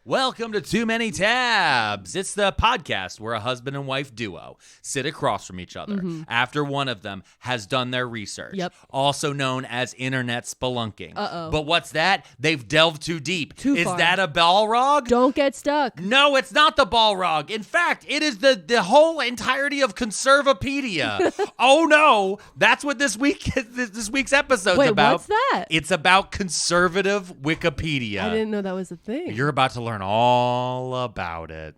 Welcome to Too Many Tabs. It's the podcast where a husband and wife duo sit across from each other after one of them has done their research, also known as internet spelunking. But what's that? They've delved too deep. Is that a Balrog? Don't get stuck. No, it's not the Balrog. In fact, it is the whole entirety of Conservapedia. Oh no, that's what this week's episode's about. What's that? It's about conservative Wikipedia. I didn't know that was a thing. You're about to learn all about it.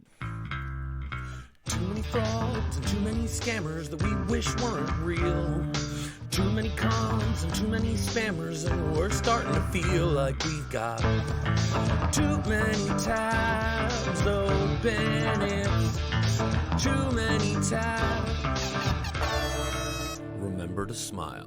Too many frauds and too many scammers that we wish weren't real. Too many cons and too many spammers, and we're starting to feel like we've got too many tabs open. It's too many tabs. Remember to smile.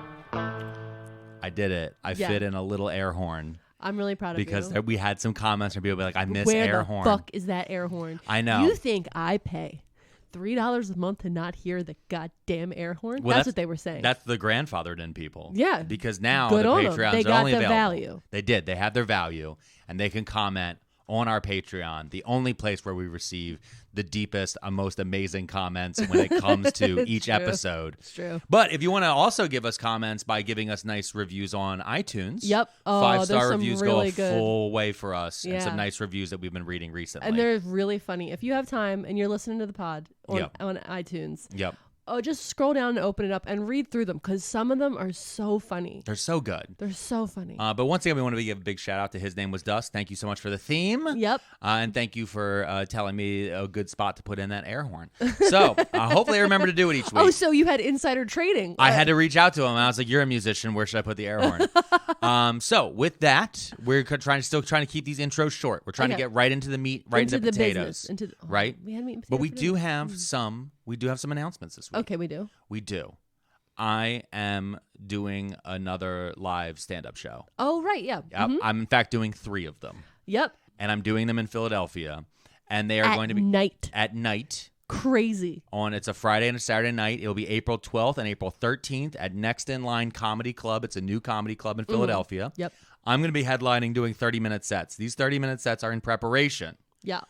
I did it. I fit in a little air horn. I'm really proud of you. Because we had some comments from people be like, I miss Where air the horn. fuck is that air horn? I know. You think I pay $3 a month to not hear the goddamn air horn? Well, that's what they were saying. That's the grandfathered in people. Yeah. Because now Good the on 'em. Patreons They are got only the available. value. They did. They have their value, and they can comment on our Patreon, the only place where we receive the deepest, most amazing comments when it comes to each episode. It's true. But if you want to also give us comments by giving us nice reviews on iTunes. Yep. Oh, 5-star there's some reviews really go a good. full way for us, and Yeah. some nice reviews that we've been reading recently. And they're really funny. If you have time and you're listening to the pod on, Yep. on iTunes, Yep. just scroll down and open it up and read through them because some of them are so funny. They're so good. They're so funny. But once again, we want to give a big shout out to His Name Was Dust. Thank you so much for the theme. Yep. And thank you for telling me a good spot to put in that air horn. So hopefully I remember to do it each week. Oh, so you had insider trading. I had to reach out to him. I was like, you're a musician. Where should I put the air horn? So with that, we're still trying to keep these intros short. We're trying to get right into the meat, right into the potatoes. Right? We had meat and But we potatoes do for have some announcements this week. Okay, we do. We do. I am doing another live stand-up show. Oh, right, yeah. Yep. I'm in fact doing 3 of them. Yep. And I'm doing them in Philadelphia. And they are going to be at night. Crazy. It's a Friday and a Saturday night. It'll be April 12th and April 13th at Next in Line Comedy Club. It's a new comedy club in Philadelphia. Yep. I'm going to be headlining doing 30-minute sets. These 30-minute sets are in preparation Yeah.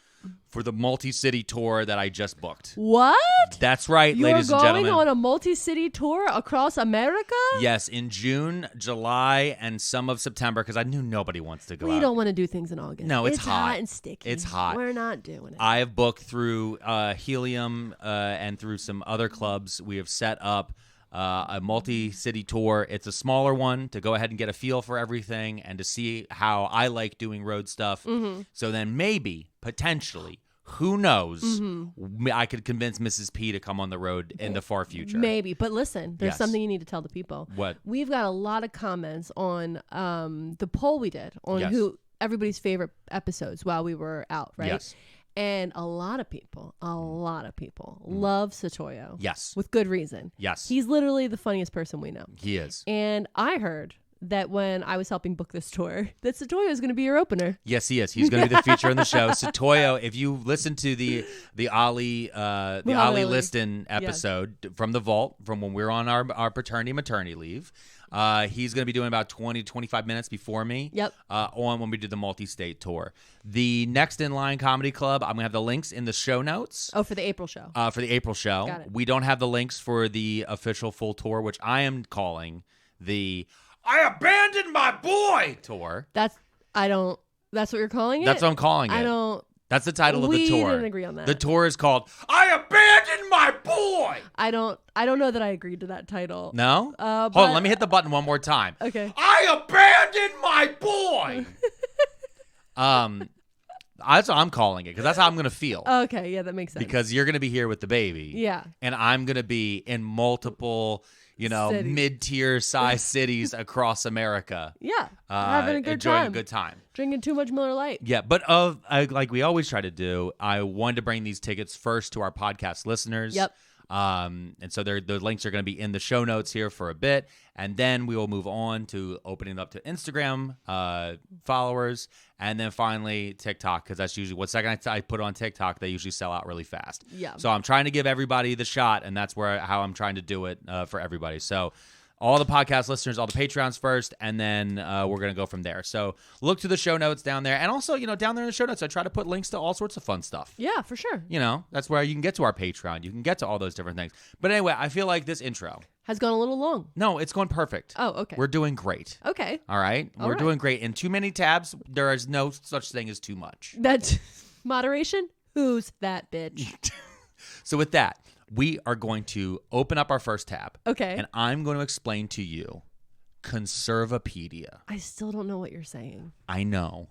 for the multi-city tour that I just booked. What? That's right, ladies and gentlemen. You're going on a multi-city tour across America? Yes, in June, July, and some of September, because I knew nobody wants to go out. We don't want to do things in August. No, it's hot and sticky. It's hot. We're not doing it. I have booked through Helium and through some other clubs. We have set up a multi-city tour. It's a smaller one to go ahead and get a feel for everything and to see how I like doing road stuff. So then maybe, potentially, who knows, I could convince Mrs. P to come on the road in the far future. Maybe. But listen, there's Yes. something you need to tell the people. What? We've got a lot of comments on the poll we did on Yes. who everybody's favorite episodes while we were out, right? Yes. And a lot of people love Satoyo. Yes. With good reason. Yes. He's literally the funniest person we know. He is. And I heard that when I was helping book this tour, that Satoyo is going to be your opener. Yes, he is. He's going to be the feature in the show. Satoyo, if you listen to the Ali Liston episode from the vault, from when we were on our paternity maternity leave, he's going to be doing about 20 to 25 minutes before me. Yep. On when we do the multi-state tour. The Next in Line Comedy Club, I'm going to have the links in the show notes. Oh, for the April show. For the April show. Got it. We don't have the links for the official full tour, which I am calling the I Abandoned My Boy tour. That's what you're calling it? That's what I'm calling it. I don't. That's the title of the We tour. didn't agree on that. The tour is called I Abandoned My Boy. I don't know that I agreed to that title. No? But- Hold on, let me hit the button one more time. Okay. I Abandoned My Boy. That's what I'm calling it, because that's how I'm going to feel. Okay, yeah, that makes sense. Because you're going to be here with the baby. Yeah. And I'm going to be in multiple, Cities. mid-tier size cities across America. Yeah. Having a good enjoying time. a good time. Drinking too much Miller Lite. Yeah, but like we always try to do, I wanted to bring these tickets first to our podcast listeners. Yep. And so the links are going to be in the show notes here for a bit, and then we will move on to opening it up to Instagram followers, and then finally TikTok, because that's usually what second I put on TikTok, they usually sell out really fast. Yeah. So I'm trying to give everybody the shot, and that's how I'm trying to do it for everybody. So all the podcast listeners, all the Patreons first, and then we're going to go from there. So look to the show notes down there. And also, down there in the show notes, I try to put links to all sorts of fun stuff. Yeah, for sure. That's where you can get to our Patreon. You can get to all those different things. But anyway, I feel like this intro has gone a little long. No, it's going perfect. Oh, okay. We're doing great. Okay. All right? We're doing great. In too many tabs, there is no such thing as too much. That's moderation? Who's that bitch? So with that, we are going to open up our first tab. Okay. And I'm going to explain to you Conservapedia. I still don't know what you're saying. I know.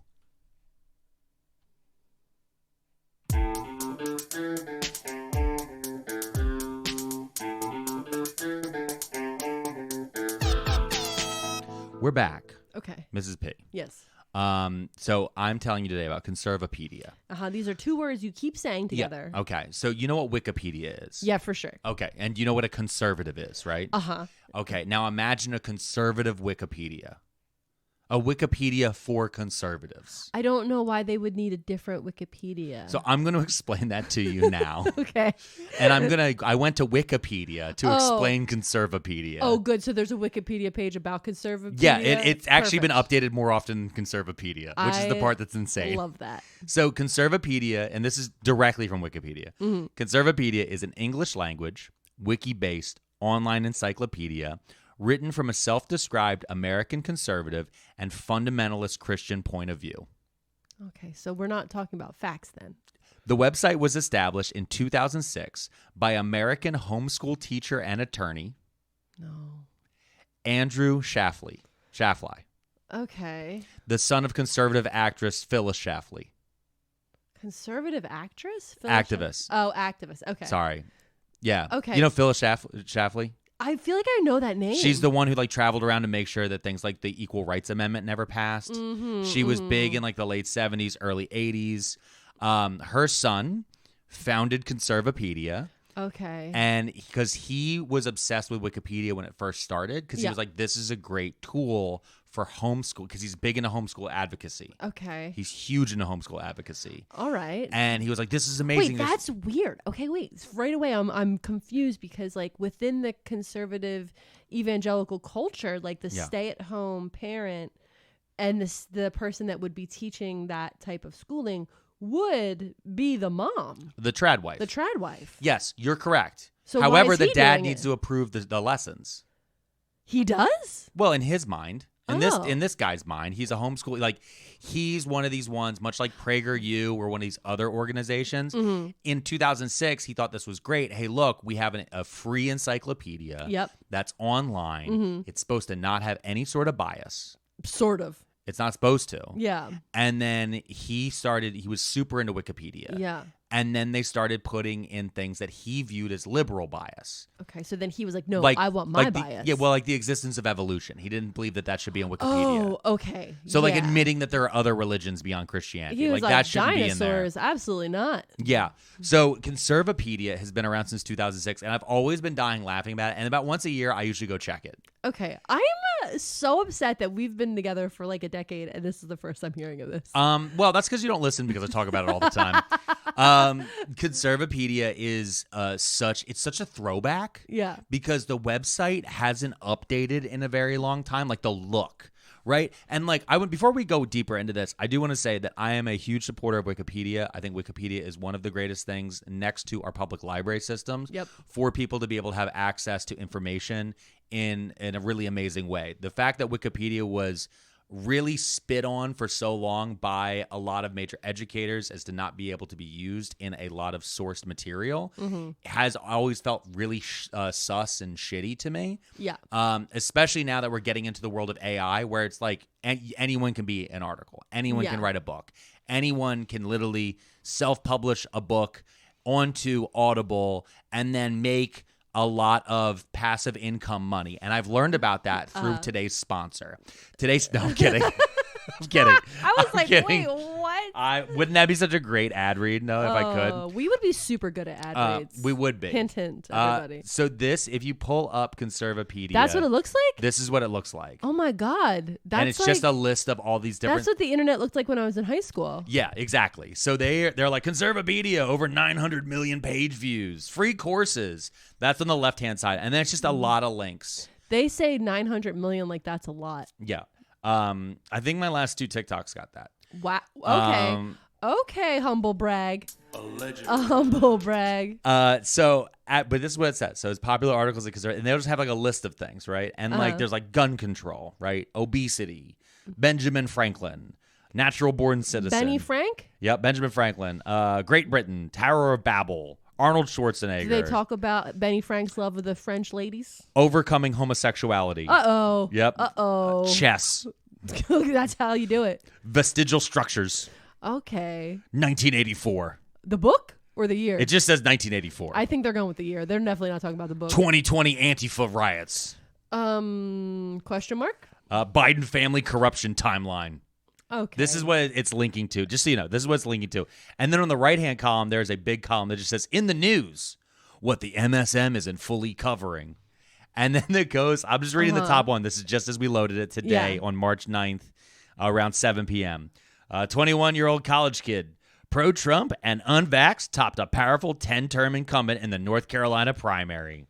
We're back. Okay. Mrs. P. Yes. So I'm telling you today about Conservapedia. These are two words you keep saying together. Yeah. Okay. So you know what Wikipedia is? Yeah, for sure. Okay. And you know what a conservative is, right? Uh-huh. Okay. Now imagine a conservative Wikipedia. A Wikipedia for conservatives. I don't know why they would need a different Wikipedia. So I'm going to explain that to you now. Okay. And I went to Wikipedia to explain Conservapedia. Oh, good. So there's a Wikipedia page about Conservapedia? Yeah, it's actually been updated more often than Conservapedia, which is the part that's I insane. love that. So Conservapedia, and this is directly from Wikipedia. Mm-hmm. Conservapedia is an English language, wiki-based online encyclopedia written from a self-described American conservative and fundamentalist Christian point of view. Okay, so we're not talking about facts then. The website was established in 2006 by American homeschool teacher and attorney Andrew Shafley, Okay. the son of conservative actress Phyllis Schlafly. Conservative actress? Activist. Activist. Okay. Sorry. Yeah. Okay. You know Phyllis Schlafly? I feel like I know that name. She's the one who traveled around to make sure that things like the Equal Rights Amendment never passed. Mm-hmm, she was big in the late 70s, early 80s. Her son founded Conservapedia. Okay. And because he was obsessed with Wikipedia when it first started, because he was like, this is a great tool for homeschool, because he's big into homeschool advocacy. Okay. He's huge into homeschool advocacy. All right. And he was like, this is amazing. Wait, that's weird. Okay, wait. Right away, I'm confused because within the conservative evangelical culture, the stay-at-home parent and the person that would be teaching that type of schooling would be the mom. The trad wife. The trad wife. Yes, you're correct. So however, why is the he dad doing needs it? to approve the lessons. He does? Well, in his mind. In Oh. this guy's mind, he's a homeschool. He's one of these ones, much like PragerU or one of these other organizations. Mm-hmm. In 2006, he thought this was great. Hey, look, we have a free encyclopedia. Yep. That's online. Mm-hmm. It's supposed to not have any sort of bias. Sort of. It's not supposed to. Yeah. And then he was super into Wikipedia. Yeah. And then they started putting in things that he viewed as liberal bias. Okay, so then he was like, no, I want my bias. The existence of evolution. He didn't believe that should be in Wikipedia. Oh, okay. So yeah. admitting that there are other religions beyond Christianity. He was that shouldn't be in there. dinosaurs, absolutely not. Yeah. So Conservapedia has been around since 2006, and I've always been dying laughing about it. And about once a year, I usually go check it. Okay, I'm so upset that we've been together for a decade, and this is the first I'm hearing of this. Well, that's because you don't listen, because I talk about it all the time. Conservapedia is such a throwback. Yeah. Because the website hasn't updated in a very long time, the look. Right. And before we go deeper into this, I do want to say that I am a huge supporter of Wikipedia. I think Wikipedia is one of the greatest things next to our public library systems for people to be able to have access to information in a really amazing way. The fact that Wikipedia was really spit on for so long by a lot of major educators as to not be able to be used in a lot of sourced material has always felt really sus and shitty to me. Yeah. Especially now that we're getting into the world of AI, where it's anyone can be an article. Anyone can write a book. Anyone can literally self-publish a book onto Audible and then make a lot of passive income money. And I've learned about that through today's sponsor. No, I'm kidding. I'm kidding. I was kidding. wait, what? Wouldn't that be such a great ad read? No, if I could. We would be super good at ad reads. We would be. Hint, hint, everybody. So if you pull up Conservapedia. That's what it looks like? This is what it looks like. Oh my God. And it's just a list of all these different. That's what the internet looked like when I was in high school. Yeah, exactly. So they're like, Conservapedia, over 900 million page views, free courses. That's on the left-hand side. And then it's just a lot of links. They say 900 million like that's a lot. Yeah. I think my last 2 TikToks got that. Wow. Okay. Okay, humble brag. Allegedly. A humble brag. But this is what it says. So it's popular articles because and they'll just have like a list of things, right? And like there's like gun control, right? Obesity, Benjamin Franklin, natural born citizen. Benny Frank? Yep, Benjamin Franklin. Great Britain, Tower of Babel, Arnold Schwarzenegger. Do they talk about Benny Frank's love of the French ladies? Overcoming homosexuality. Uh-oh. Yep. Uh-oh. Chess. That's how you do it. Vestigial structures. Okay. 1984. The book or the year? It just says 1984. I think they're going with the year. They're definitely not talking about the book. 2020 Antifa riots. Question mark? Biden family corruption timeline. Okay. This is what it's linking to. Just so you know, this is what it's linking to. And then on the right-hand column, there's a big column that just says, in the news, what the MSM isn't fully covering. And then it goes, I'm just reading the top one. This is just as we loaded it today on March 9th, around 7 p.m. 21-year-old college kid, pro-Trump and unvaxxed, topped a powerful 10-term incumbent in the North Carolina primary.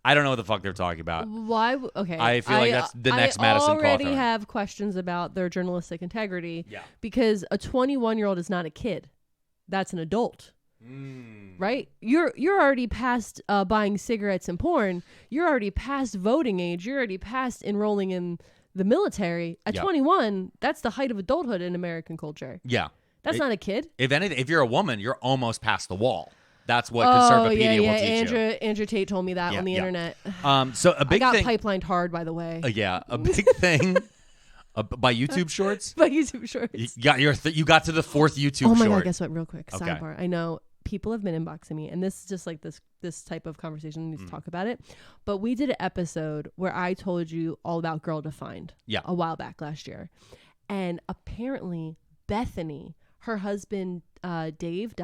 I don't know what the fuck they're talking about. Why? Okay. I feel like that's the next Madison Cawthorn. I already have questions about their journalistic integrity. Yeah. Because a 21-year-old is not a kid. That's an adult. Right? You're already past buying cigarettes and porn. You're already past voting age. You're already past enrolling in the military. At 21, that's the height of adulthood in American culture. Yeah. That's not a kid. If anything, if you're a woman, you're almost past the wall. That's what Conservapedia will teach you. Andrew Tate told me that on the internet. So a big I got thing. pipelined hard, by the way. A big thing. By YouTube Shorts. By YouTube Shorts. You got to the 4th YouTube short. Oh my god! Guess what? Real quick, Okay. sidebar. I know people have been inboxing me, and this is just like this type of conversation. We need to talk about it. But we did an episode where I told you all about Girl Defined. A while back last year, and apparently Bethany, her husband Dave,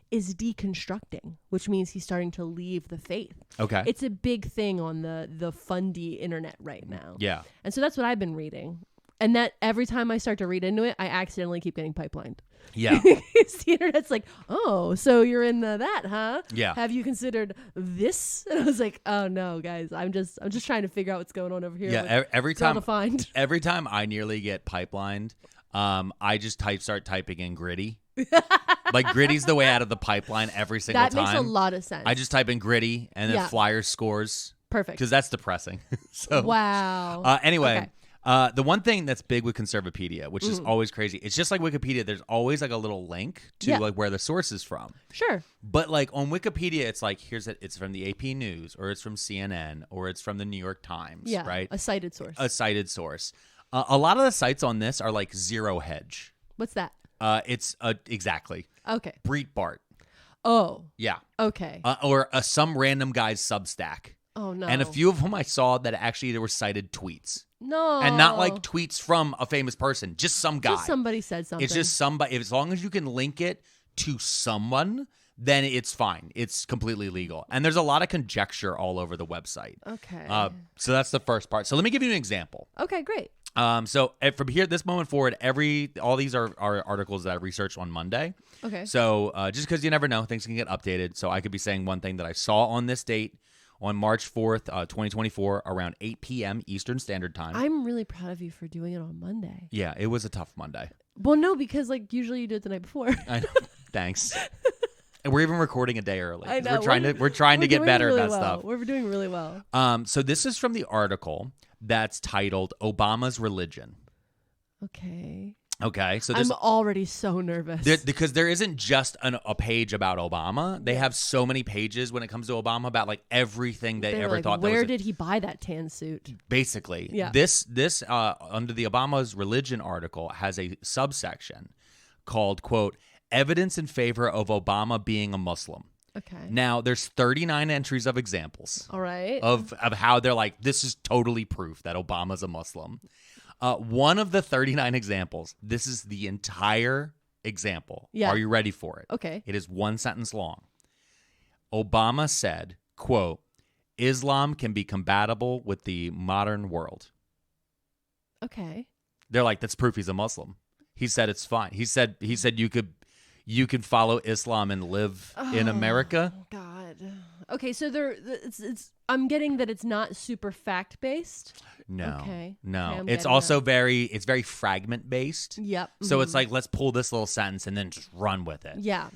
is deconstructing, which means he's starting to leave the faith. Okay. It's a big thing on the fundy internet right now. Yeah. And so that's what I've been reading. And that every time I start to read into it, I accidentally keep getting pipelined. Yeah. The internet's like, oh, so you're in that, huh? Yeah. Have you considered this? And I was like, oh no, guys, I'm just trying to figure out what's going on over here. Yeah. Every time I nearly get pipelined, I just start typing in gritty. Like gritty's the way out of the pipeline every single time. That makes a lot of sense. I just type in gritty and then Flyers scores. Perfect. Because that's depressing. So wow. Anyway. Okay. The one thing that's big with Conservapedia, which is always crazy, it's just like Wikipedia. There's always like a little link to like where the source is from. Sure. But like on Wikipedia, it's like it's from the AP News, or it's from CNN, or it's from the New York Times. Yeah. Right. A cited source. A lot of the sites on this are like Zero Hedge. What's that? It's exactly. Okay. Breitbart. Oh. Yeah. Okay. Or some random guy's Substack. Oh no. And a few of them I saw that actually there were cited tweets. No. And not like tweets from a famous person, just some guy. Just somebody said something. It's just somebody. As long as you can link it to someone, then it's fine. It's completely legal. And there's a lot of conjecture all over the website. Okay. So that's the first part. So let me give you an example. Okay, great. So from here, this moment forward, all these are articles that I researched on Monday. Okay. So just because you never know, things can get updated. So I could be saying one thing that I saw on this date on March 4th, 2024, around 8 p.m. Eastern Standard Time. I'm really proud of you for doing it on Monday. Yeah, it was a tough Monday. Well, no, because like usually you do it the night before. I know. Thanks. And we're even recording a day early. I know. We're trying to get better really at that stuff. We're doing really well. So this is from the article that's titled Obama's Religion. Okay, so I'm already so nervous. Because there isn't just a page about Obama. They have so many pages when it comes to Obama about like everything they ever thought. Where did he buy that tan suit? Basically, yeah. This under the Obama's Religion article has a subsection called, quote, evidence in favor of Obama being a Muslim. Okay. Now, there's 39 entries of examples. All right. Of how they're like, this is totally proof that Obama's a Muslim. One of the 39 examples, this is the entire example. Yeah. Are you ready for it? Okay. It is one sentence long. Obama said, quote, Islam can be compatible with the modern world. Okay. They're like, that's proof he's a Muslim. He said it's fine. He said you could follow Islam and live in America. God. Okay, so I'm getting that it's not super fact based. No. Okay. No. Okay, I'm It's getting also that. very fragment based. Yep. So it's like, let's pull this little sentence and then just run with it. Yeah.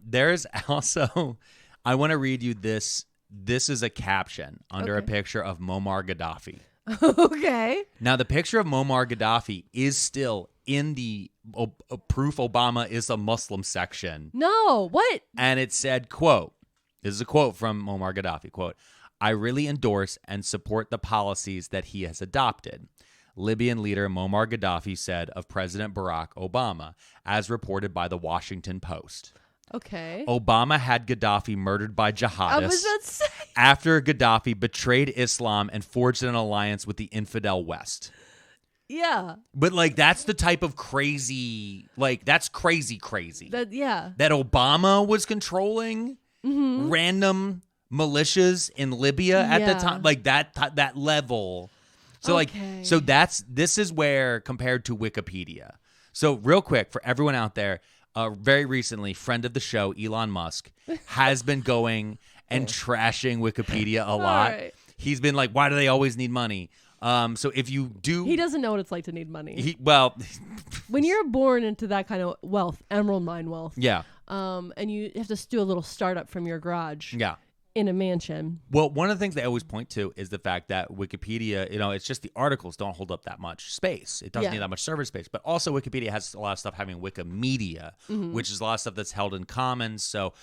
There's also, I want to read you this. This is a caption under a Okay. picture of Muammar Gaddafi. Okay. Now, the picture of Muammar Gaddafi is still in the proof Obama is a Muslim section. No. What? And it said, quote, this is a quote from Muammar Gaddafi, quote, "I really endorse and support the policies that he has adopted," Libyan leader Muammar Gaddafi said of President Barack Obama, as reported by the Washington Post. Okay. Obama had Gaddafi murdered by I jihadists was about to say. after Gaddafi betrayed Islam and forged an alliance with the infidel West. Yeah. But, like, that's the type of crazy, like, that's crazy. Yeah. That Obama was controlling random militias in Libya at the Yeah. time, like that level. So Okay. this is where, compared to Wikipedia. So real quick for everyone out there, very recently, friend of the show Elon Musk has been going and trashing Wikipedia a lot. right. He's been like, why do they always need money? So if you do, He doesn't know what it's like to need money. When you're born into that kind of wealth, emerald mine wealth, yeah, and you have to do a little startup from your garage yeah. in a mansion. Well, one of the things they always point to is the fact that Wikipedia, it's just the articles don't hold up that much space. It doesn't Yeah. need that much server space. But also Wikipedia has a lot of stuff having Wikimedia, which is a lot of stuff that's held in commons. So,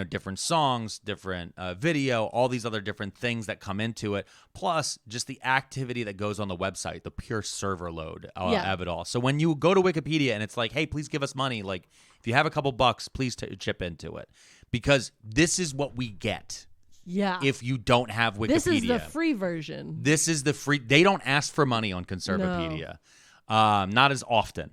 different songs, different video, all these other different things that come into it. Plus, just the activity that goes on the website, the pure server load of it all. So when you go to Wikipedia and it's like, hey, please give us money. Like, if you have a couple bucks, please chip into it. Because this is what we get. Yeah. If you don't have Wikipedia. This is the free version. This is the free. They don't ask for money on Conservapedia. Not as often.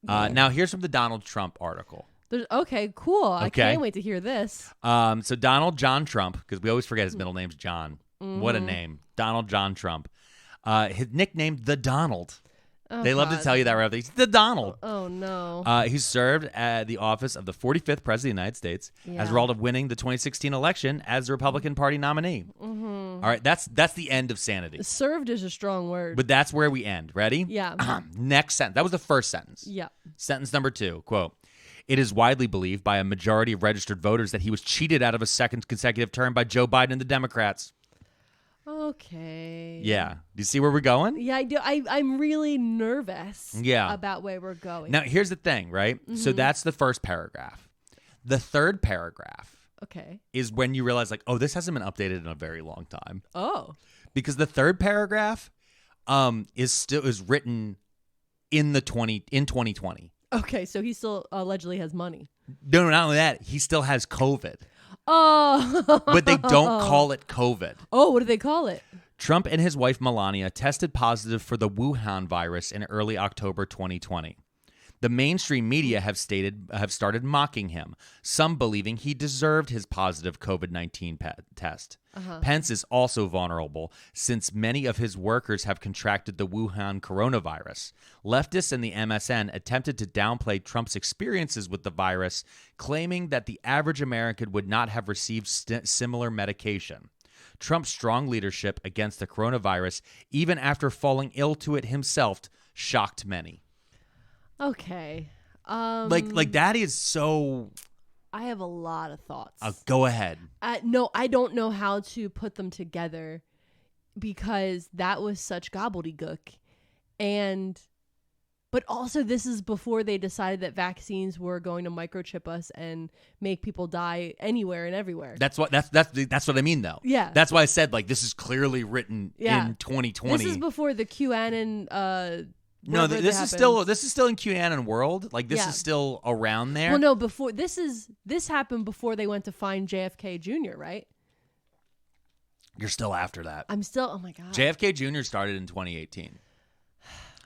Now, here's from the Donald Trump article. Okay, cool. I Okay. can't wait to hear this. So Donald John Trump, because we always forget his middle name's John. What a name. Donald John Trump. His nickname, The Donald. Oh, They love to God. tell you that right after. He's The Donald. Oh, no. He served at the office of the 45th President of the United States as a Yeah. result of winning the 2016 election as the Republican Party nominee. All right, that's the end of sanity. Served is a strong word. But that's where we end. Ready? Yeah. Next sentence. That was the first sentence. Yeah. Sentence number 2, quote, "It is widely believed by a majority of registered voters that he was cheated out of a second consecutive term by Joe Biden and the Democrats." Okay. Yeah. Do you see where we're going? Yeah, I do. I'm really nervous Yeah. about where we're going. Now, here's the thing, right? So that's the first paragraph. The third paragraph Okay. is when you realize, like, oh, this hasn't been updated in a very long time. Oh. Because the third paragraph is written in 2020. Okay, so he still allegedly has money. No, not only that, he still has COVID. Oh. But they don't call it COVID. Oh, what do they call it? Trump and his wife Melania tested positive for the Wuhan virus in early October 2020. The mainstream media have started mocking him, some believing he deserved his positive COVID-19 test. Pence is also vulnerable since many of his workers have contracted the Wuhan coronavirus. Leftists and the MSN attempted to downplay Trump's experiences with the virus, claiming that the average American would not have received similar medication. Trump's strong leadership against the coronavirus, even after falling ill to it himself, shocked many. Okay. Like that is so. I have a lot of thoughts. Go ahead. No, I don't know how to put them together because that was such gobbledygook. But also this is before they decided that vaccines were going to microchip us and make people die anywhere and everywhere. That's what I mean though. Yeah. That's why I said like this is clearly written in 2020. This is before the QAnon no, this is still in QAnon world. Like this Yeah. is still around there. Well, no, before this happened before they went to find JFK Jr., right? You're still after that. I'm still, oh my God. JFK Jr. started in 2018.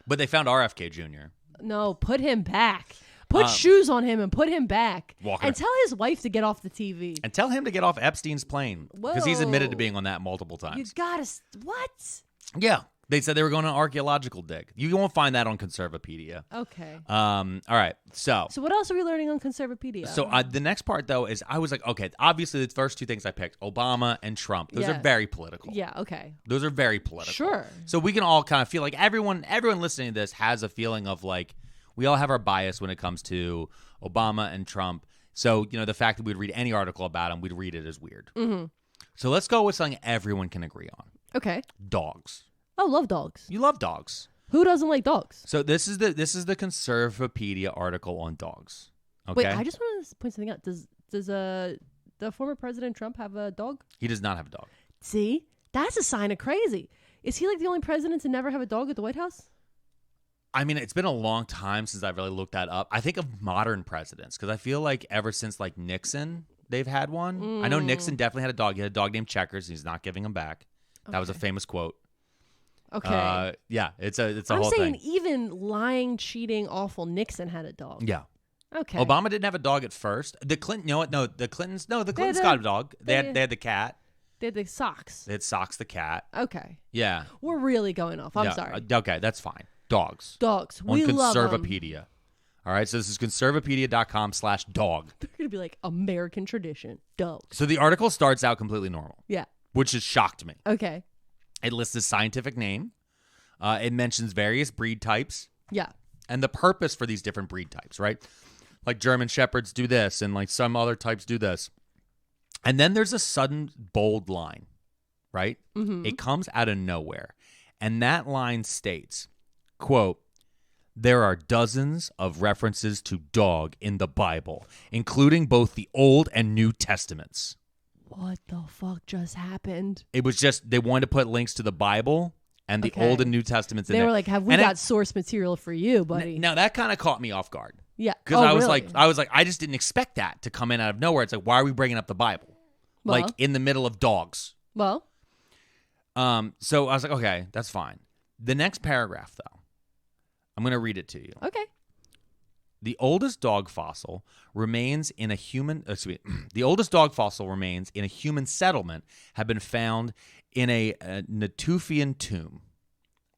But they found RFK Jr. No, put him back. Put shoes on him and put him back. Walking- And tell his wife to get off the TV. And tell him to get off Epstein's plane. Because he's admitted to Whoa. being on that multiple You times. gotta, what? Yeah. They said they were going on an archaeological dig. You won't find that on Conservapedia. Okay. All right. So what else are we learning on Conservapedia? So the next part, though, is I was like, okay, obviously the first two things I picked, Obama and Trump, those are very political. Yeah, okay. Those are very political. Sure. So we can all kind of feel like everyone listening to this has a feeling of like we all have our bias when it comes to Obama and Trump. So, the fact that we'd read any article about them, we'd read it as weird. Mm-hmm. So let's go with something everyone can agree on. Okay. Dogs. I love dogs. You love dogs. Who doesn't like dogs? So this is the Conservapedia article on dogs. Okay. Wait, I just want to point something out. Does the former President Trump have a dog? He does not have a dog. See? That's a sign of crazy. Is he like the only president to never have a dog at the White House? I mean, it's been a long time since I've really looked that up. I think of modern presidents because I feel like ever since like Nixon, they've had one. I know Nixon definitely had a dog. He had a dog named Checkers, and he's not giving him back. That was a famous quote. Okay. Yeah, it's a I'm whole saying thing. even lying, cheating, awful Nixon had a dog. Yeah. Okay. Obama didn't have a dog at first. The Clintons got a dog. They had the cat. They had the socks. They had Socks the cat. Okay. Yeah. We're really going off. I'm sorry. Okay, that's fine. Dogs. Dogs. On We love them. Conservapedia. All right, so this is conservapedia.com/dog. They're going to be like American tradition. Dogs. So the article starts out completely normal. Yeah. Which has shocked me. Okay. It lists a scientific name. It mentions various breed types. Yeah. And the purpose for these different breed types, right? Like German Shepherds do this, and like some other types do this. And then there's a sudden bold line, right? Mm-hmm. It comes out of nowhere. And that line states, quote, "There are dozens of references to dog in the Bible, including both the Old and New Testaments." What the fuck just happened? It was just, they wanted to put links to the Bible and the Old and New Testaments in there. They were like, have we got source material for you, buddy? Now, that kind of caught me off guard. Yeah. Because I was like, I just didn't expect that to come in out of nowhere. It's like, why are we bringing up the Bible? Well, like in the middle of dogs. Well. So I was like, okay, that's fine. The next paragraph, though, I'm going to read it to you. Okay. The oldest dog fossil remains in a human. The oldest dog fossil remains in a human settlement have been found in a Natufian tomb.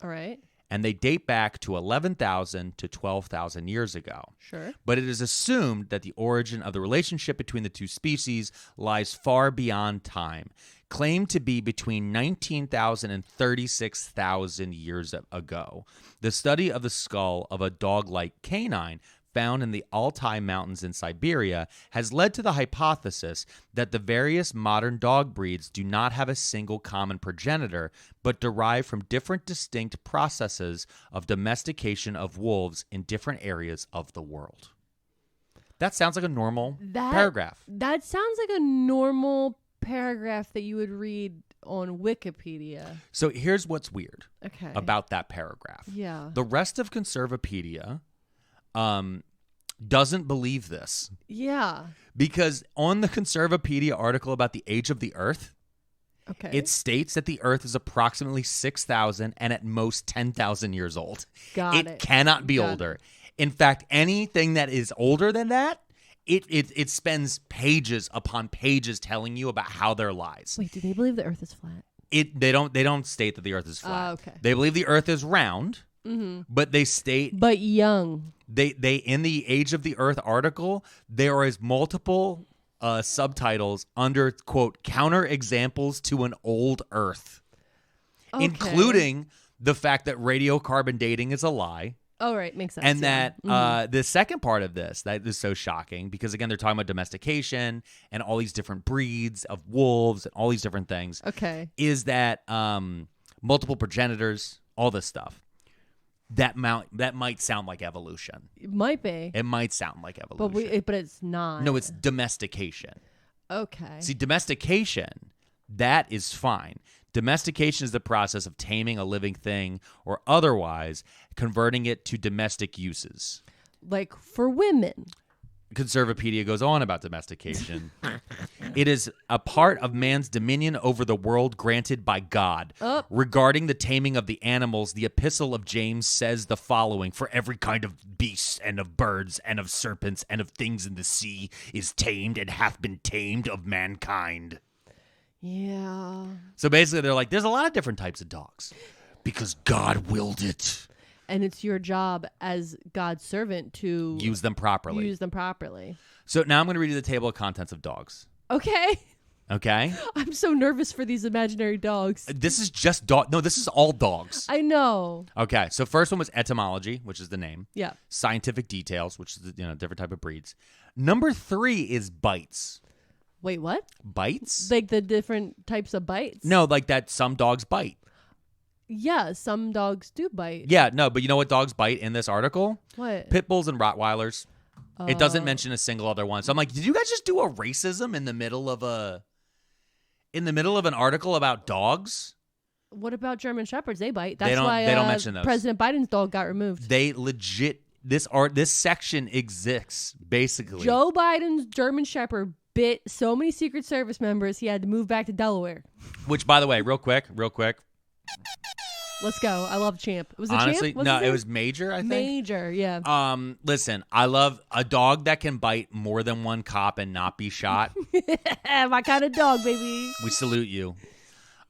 All right. And they date back to 11,000 to 12,000 years ago. Sure. But it is assumed that the origin of the relationship between the two species lies far beyond time, claimed to be between 19,000 and 36,000 years ago. The study of the skull of a dog-like canine found in the Altai Mountains in Siberia has led to the hypothesis that the various modern dog breeds do not have a single common progenitor, but derive from different distinct processes of domestication of wolves in different areas of the world. That sounds like a normal paragraph. That sounds like a normal paragraph that you would read on Wikipedia. So here's what's weird about that paragraph. Yeah. The rest of Conservapedia doesn't believe this. Yeah. Because on the Conservapedia article about the age of the Earth, it states that the Earth is approximately 6,000 and at most 10,000 years old. It cannot be older. In fact, anything that is older than that, it spends pages upon pages telling you about how their lives. Wait, do they believe the Earth is flat? They don't state that the Earth is flat. Okay. They believe the Earth is round. Mm-hmm. But they state, but young. They in the Age of the Earth article, there is multiple subtitles under quote counter examples to an old Earth, including the fact that radiocarbon dating is a lie. Oh, right, makes sense. And that the second part of this that is so shocking because again they're talking about domestication and all these different breeds of wolves and all these different things. Okay, is that multiple progenitors, all this stuff. That might sound like evolution. It might be. It might sound like evolution. But it's not. No, it's domestication. Okay. See, domestication, that is fine. Domestication is the process of taming a living thing or otherwise converting it to domestic uses. Like for women. Conservapedia goes on about domestication. It is a part of man's dominion over the world granted by God. Regarding the taming of the animals, the Epistle of James says the following: "For every kind of beasts and of birds and of serpents and of things in the sea is tamed and hath been tamed of mankind." Yeah. So basically they're like, there's a lot of different types of dogs. Because God willed it. And it's your job as God's servant to Use them properly. So now I'm going to read you the table of contents of dogs. Okay. Okay? I'm so nervous for these imaginary dogs. This is just dog. No, this is all dogs. I know. Okay, so first one was etymology, which is the name. Yeah. Scientific details, which is different type of breeds. Number 3 is bites. Wait, what? Bites? Like the different types of bites? No, like that some dogs bite. Yeah, some dogs do bite. Yeah, no, but you know what dogs bite in this article? What? Pit bulls and Rottweilers. It doesn't mention a single other one. So I'm like, did you guys just do a racism in the middle of an article about dogs? What about German Shepherds? They bite. That's They why don't mention those. President Biden's dog got removed. They legit this section exists basically. Joe Biden's German Shepherd bit so many Secret Service members he had to move back to Delaware. Which, by the way, real quick. Let's go. I love Champ. Was it Honestly, Champ? What's no, his it name? was Major, I think. Major, yeah. Listen, I love a dog that can bite more than one cop and not be shot. My kind of dog, baby. We salute you.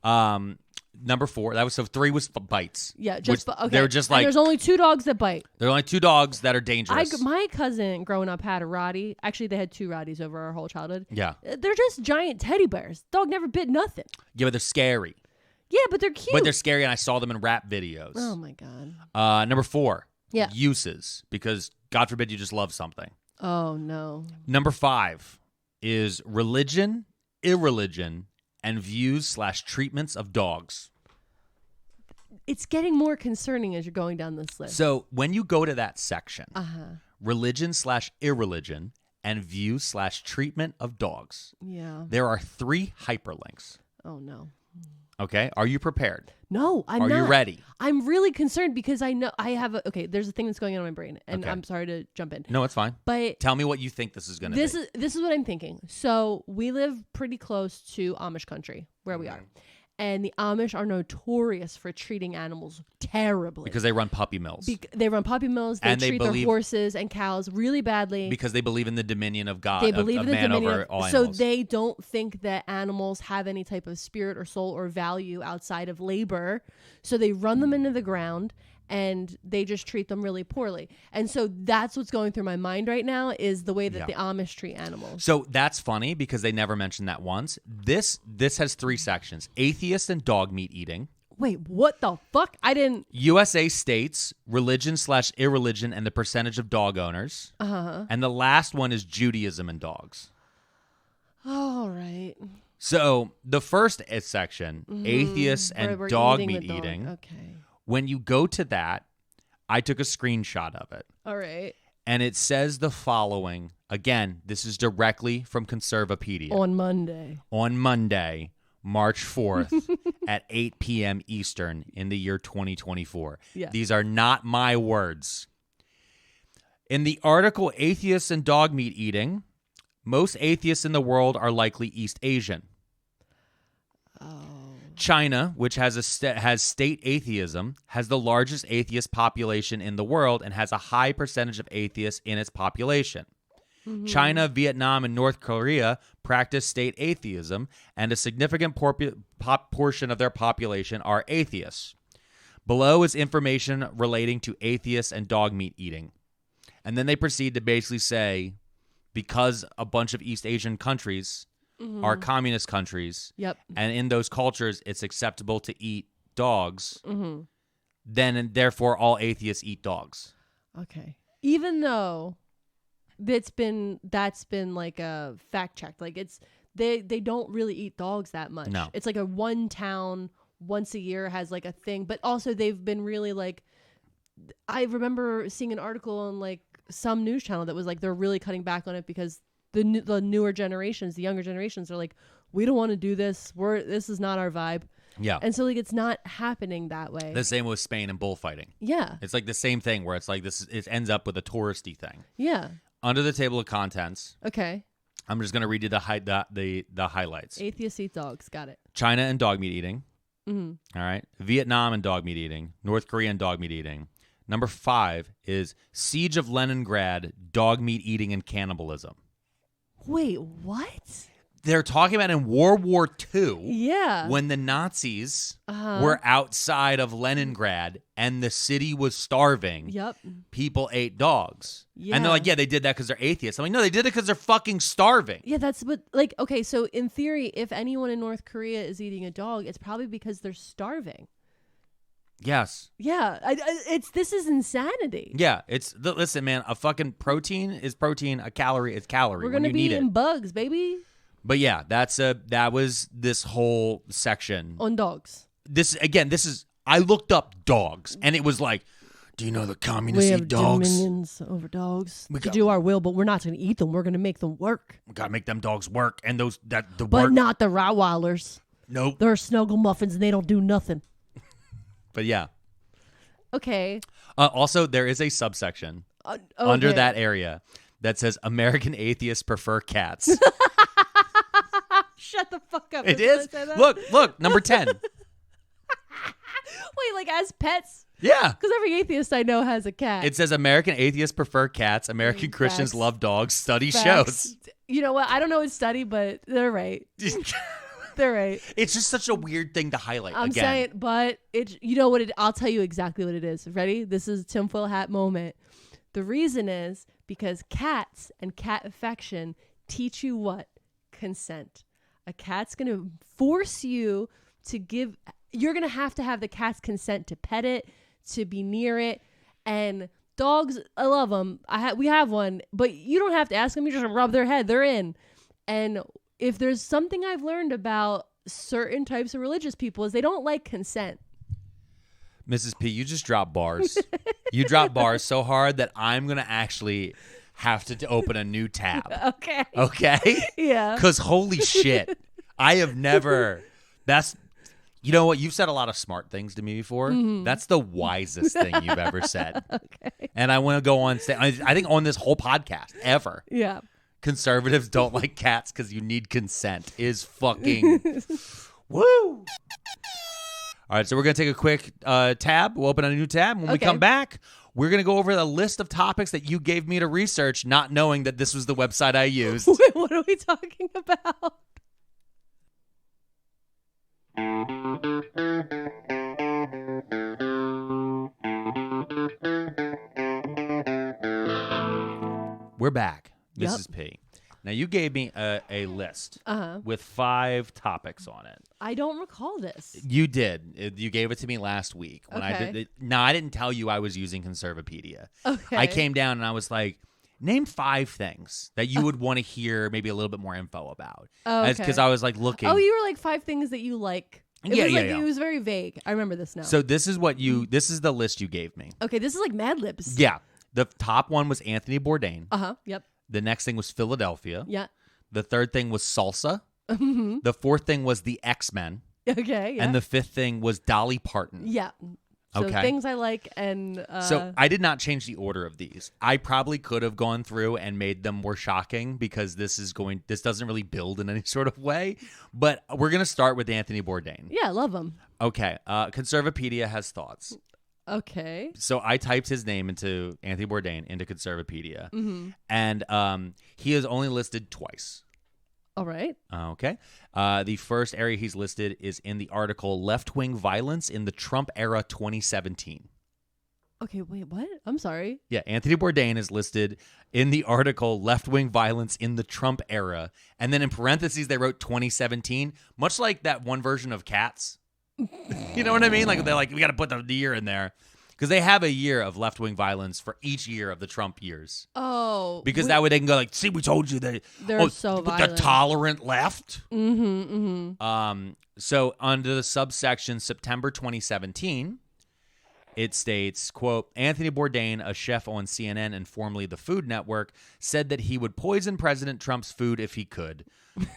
Number 4, that was 3 was bites. Yeah, just okay. They were just And like there's only 2 dogs that bite. there are only 2 dogs that are dangerous. My cousin growing up had a Rottie. Actually, they had 2 Rotties over our whole childhood. Yeah. They're just giant teddy bears. Dog never bit nothing. Yeah, but they're scary. Yeah, but they're cute. But they're scary, and I saw them in rap videos. Oh my god. Number 4. Yeah. Uses, because God forbid you just love something. Oh no. Number 5 is religion, irreligion, and views/treatments of dogs. It's getting more concerning as you're going down this list. So when you go to that section, Uh-huh. religion/irreligion and view/treatment of dogs, Yeah. there are 3 hyperlinks. Oh no. Okay, are you prepared? No, I'm not. Are you ready? I'm really concerned because I know I have okay, there's a thing that's going on in my brain and Okay. I'm sorry to jump in. No, it's fine. But Tell me what you think this is going to be. this is what I'm thinking. So, we live pretty close to Amish country where we are. And the Amish are notorious for treating animals terribly. Because they run puppy mills. They run puppy mills. They And they treat believe- their horses and cows really badly. Because they believe in the dominion of God. They believe of in the man dominion over of, all so animals. they don't think that animals have any type of spirit or soul or value outside of labor. So they run them into the ground and they just treat them really poorly. And so that's what's going through my mind right now is the way that the Amish treat animals. So that's funny because they never mentioned that once. This has 3 sections: atheist and dog meat eating. Wait, what the fuck? I didn't. USA states religion/irreligion and the percentage of dog owners. Uh-huh. And the last one is Judaism and dogs. All right. So the first section, atheists and We're dog eating meat the dog. eating. Okay. When you go to that, I took a screenshot of it. All right. And it says the following. Again, this is directly from Conservapedia. On Monday. On Monday, March 4th at 8 p.m. Eastern in the year 2024. Yeah. These are not my words. In the article, Atheists and Dog Meat Eating, most atheists in the world are likely East Asian. China, which has state atheism, has the largest atheist population in the world and has a high percentage of atheists in its population. China, Vietnam, and North Korea practice state atheism, and a significant portion of their population are atheists. Below is information relating to atheists and dog meat eating. And then they proceed to basically say, because a bunch of East Asian countries are communist countries, Yep. and in those cultures it's acceptable to eat dogs, then and therefore all atheists eat dogs. Okay. Even though that's been like a fact checked. Like they don't really eat dogs that much. No. It's like a one town once a year has like a thing, but also they've been really like, I remember seeing an article on like some news channel that was like they're really cutting back on it because the newer generations, the younger generations are like, we don't want to do this. This is not our vibe. Yeah. And so like it's not happening that way. The same with Spain and bullfighting. Yeah. It's like the same thing where it's like it ends up with a touristy thing. Yeah. Under the table of contents, Okay. I'm just going to read you the highlights. Atheists eat dogs. Got it. China and dog meat eating. Mm-hmm. All right. Vietnam and dog meat eating. North Korea and dog meat eating. Number 5 is Siege of Leningrad, dog meat eating and cannibalism. Wait, what? they're talking about in World War II. Yeah. When the Nazis were outside of Leningrad and the city was starving. Yep. People ate dogs. Yeah. And they're like, yeah, they did that because they're atheists. I'm like, no, they did it because they're fucking starving. Yeah, that's what, like, okay, so in theory, if anyone in North Korea is eating a dog, it's probably because they're starving. Yes. Yeah, this is insanity. Yeah, listen, man, a fucking protein is protein, a calorie is calorie. We're gonna be eating bugs, baby. But yeah, that was this whole section on dogs. I looked up dogs, and it was like, do you know the communists eat dogs? We have dominions over dogs. We do our will, but we're not going to eat them. We're going to make them work. We got to make them dogs work, and but not the Rottweilers. Nope. They're snuggle muffins, and they don't do nothing. But yeah. Okay. Also, there is a subsection under that area that says American atheists prefer cats. Shut the fuck up. It is. Look, number 10. Wait, like as pets? Yeah. Because every atheist I know has a cat. It says American atheists prefer cats. American Christians love dogs. Study shows. You know what? I don't know what study, but they're right. They're right. It's just such a weird thing to highlight. I'm saying, but you know what? I'll tell you exactly what it is. Ready? This is tinfoil hat moment. The reason is because cats and cat affection teach you what? Consent. A cat's going to force you to give. You're going to have the cat's consent to pet it, to be near it. And dogs, I love them. We have one, but you don't have to ask them. You just rub their head. They're in. And if there's something I've learned about certain types of religious people is they don't like consent. Mrs. P, you just dropped bars. You dropped bars so hard that I'm going to actually have to open a new tab. Okay. Okay? Yeah. Because holy shit, I have never, you know what? You've said a lot of smart things to me before. Mm-hmm. That's the wisest thing you've ever said. Okay. And I want to go on, I think on this whole podcast ever. Yeah. Conservatives don't like cats because you need consent is fucking woo. All right, so we're going to take a quick tab. We'll open a new tab. When we come back, we're going to go over the list of topics that you gave me to research, not knowing that this was the website I used. Wait, what are we talking about? We're back. Mrs. P. Now, you gave me a list with 5 topics on it. I don't recall this. You did. You gave it to me last week. When I did it. Now, I didn't tell you I was using Conservapedia. Okay. I came down and I was like, name 5 things that you would want to hear maybe a little bit more info about. Because I was like looking. Oh, you were like 5 things that you like. It was very vague. I remember this now. So this is this is the list you gave me. Okay, this is like Mad Libs. Yeah. The top one was Anthony Bourdain. Yep. The next thing was Philadelphia. Yeah. The third thing was Salsa. Mm-hmm. The fourth thing was the X-Men. Okay, yeah. And the fifth thing was Dolly Parton. Yeah. So things I like and... So I did not change the order of these. I probably could have gone through and made them more shocking because this doesn't really build in any sort of way. But we're going to start with Anthony Bourdain. Yeah, I love him. Okay. Conservapedia has thoughts. Okay. So I typed his name into Anthony Bourdain into Conservapedia. Mm-hmm. And he is only listed twice. All right. Okay. The first area he's listed is in the article Left-Wing Violence in the Trump Era 2017. Okay, wait, what? I'm sorry. Yeah, Anthony Bourdain is listed in the article Left-Wing Violence in the Trump Era. And then in parentheses, they wrote 2017, much like that one version of Cats. You know what I mean? Like they're like, we got to put the year in there. Because they have a year of left-wing violence for each year of the Trump years. Oh. Because that way they can go like, see, we told you that they're so violent. The tolerant left. Mm-hmm, mm-hmm. So under the subsection September 2017, it states, quote, Anthony Bourdain, a chef on CNN and formerly the Food Network, said that he would poison President Trump's food if he could.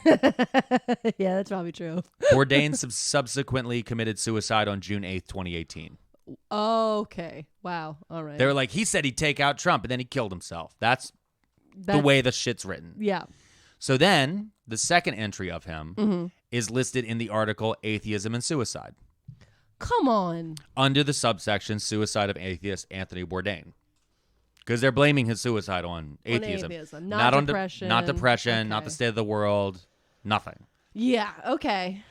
Yeah, that's probably true. Bourdain subsequently committed suicide on June 8th, 2018. Okay. Wow. All right. They were like, he said he'd take out Trump, and then he killed himself. That's the way the shit's written. Yeah. So then the second entry of him mm-hmm. is listed in the article Atheism and Suicide. Come on. Under the subsection Suicide of Atheist Anthony Bourdain. Because they're blaming his suicide on atheism. Not depression. Not depression, not the state of the world. Nothing. Yeah. Okay.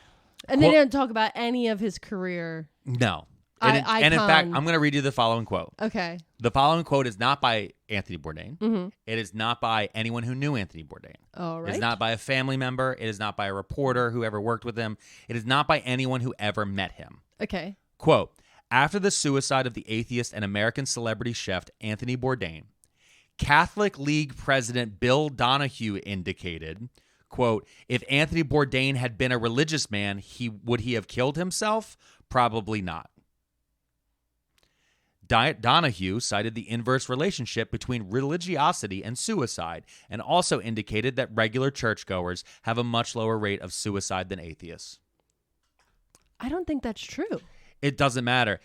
And they didn't talk about any of his career. No. And in fact, I'm going to read you the following quote. Okay. The following quote is not by Anthony Bourdain. Mm-hmm. It is not by anyone who knew Anthony Bourdain. All right. It is not by a family member. It is not by a reporter who ever worked with him. It is not by anyone who ever met him. Okay. Quote, after the suicide of the atheist and American celebrity chef Anthony Bourdain, Catholic League President Bill Donahue indicated, quote, if Anthony Bourdain had been a religious man, would he have killed himself? Probably not. Donahue cited the inverse relationship between religiosity and suicide and also indicated that regular churchgoers have a much lower rate of suicide than atheists. I don't think that's true. It doesn't matter.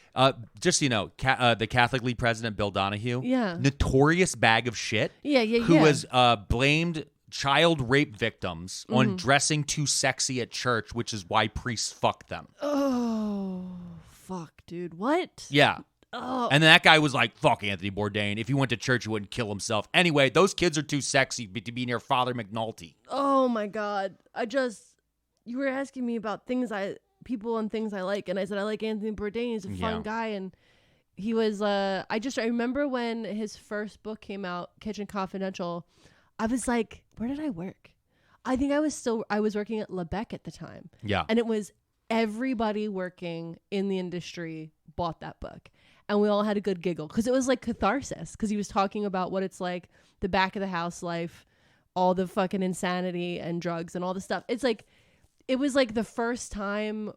Just so you know, the Catholic League president, Bill Donahue, notorious bag of shit, who has blamed child rape victims on dressing too sexy at church, which is why priests fuck them. Oh, fuck, dude. What? Yeah. Oh. And then that guy was like, fuck Anthony Bourdain. If he went to church, he wouldn't kill himself. Anyway, those kids are too sexy to be near Father McNulty. Oh, my God. You were asking me about people and things I like. And I said, I like Anthony Bourdain. He's a fun guy. And he was, I remember when his first book came out, Kitchen Confidential, I was like, where did I work? I think I was working at Lebec at the time. Yeah. And it was everybody working in the industry bought that book. And we all had a good giggle because it was like catharsis because he was talking about what it's like, the back of the house life, all the fucking insanity and drugs and all the stuff. It's like, it was like the first time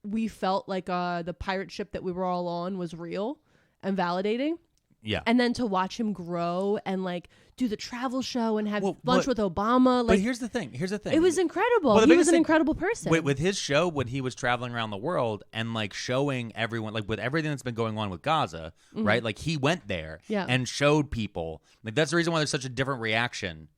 we felt like the pirate ship that we were all on was real and validating. Yeah. And then to watch him grow and like do the travel show and have lunch with Obama. Like, but here's the thing. It was incredible. He was an incredible person. With his show, when he was traveling around the world and like showing everyone, like with everything that's been going on with Gaza, right? Like he went there and showed people. Like that's the reason why there's such a different reaction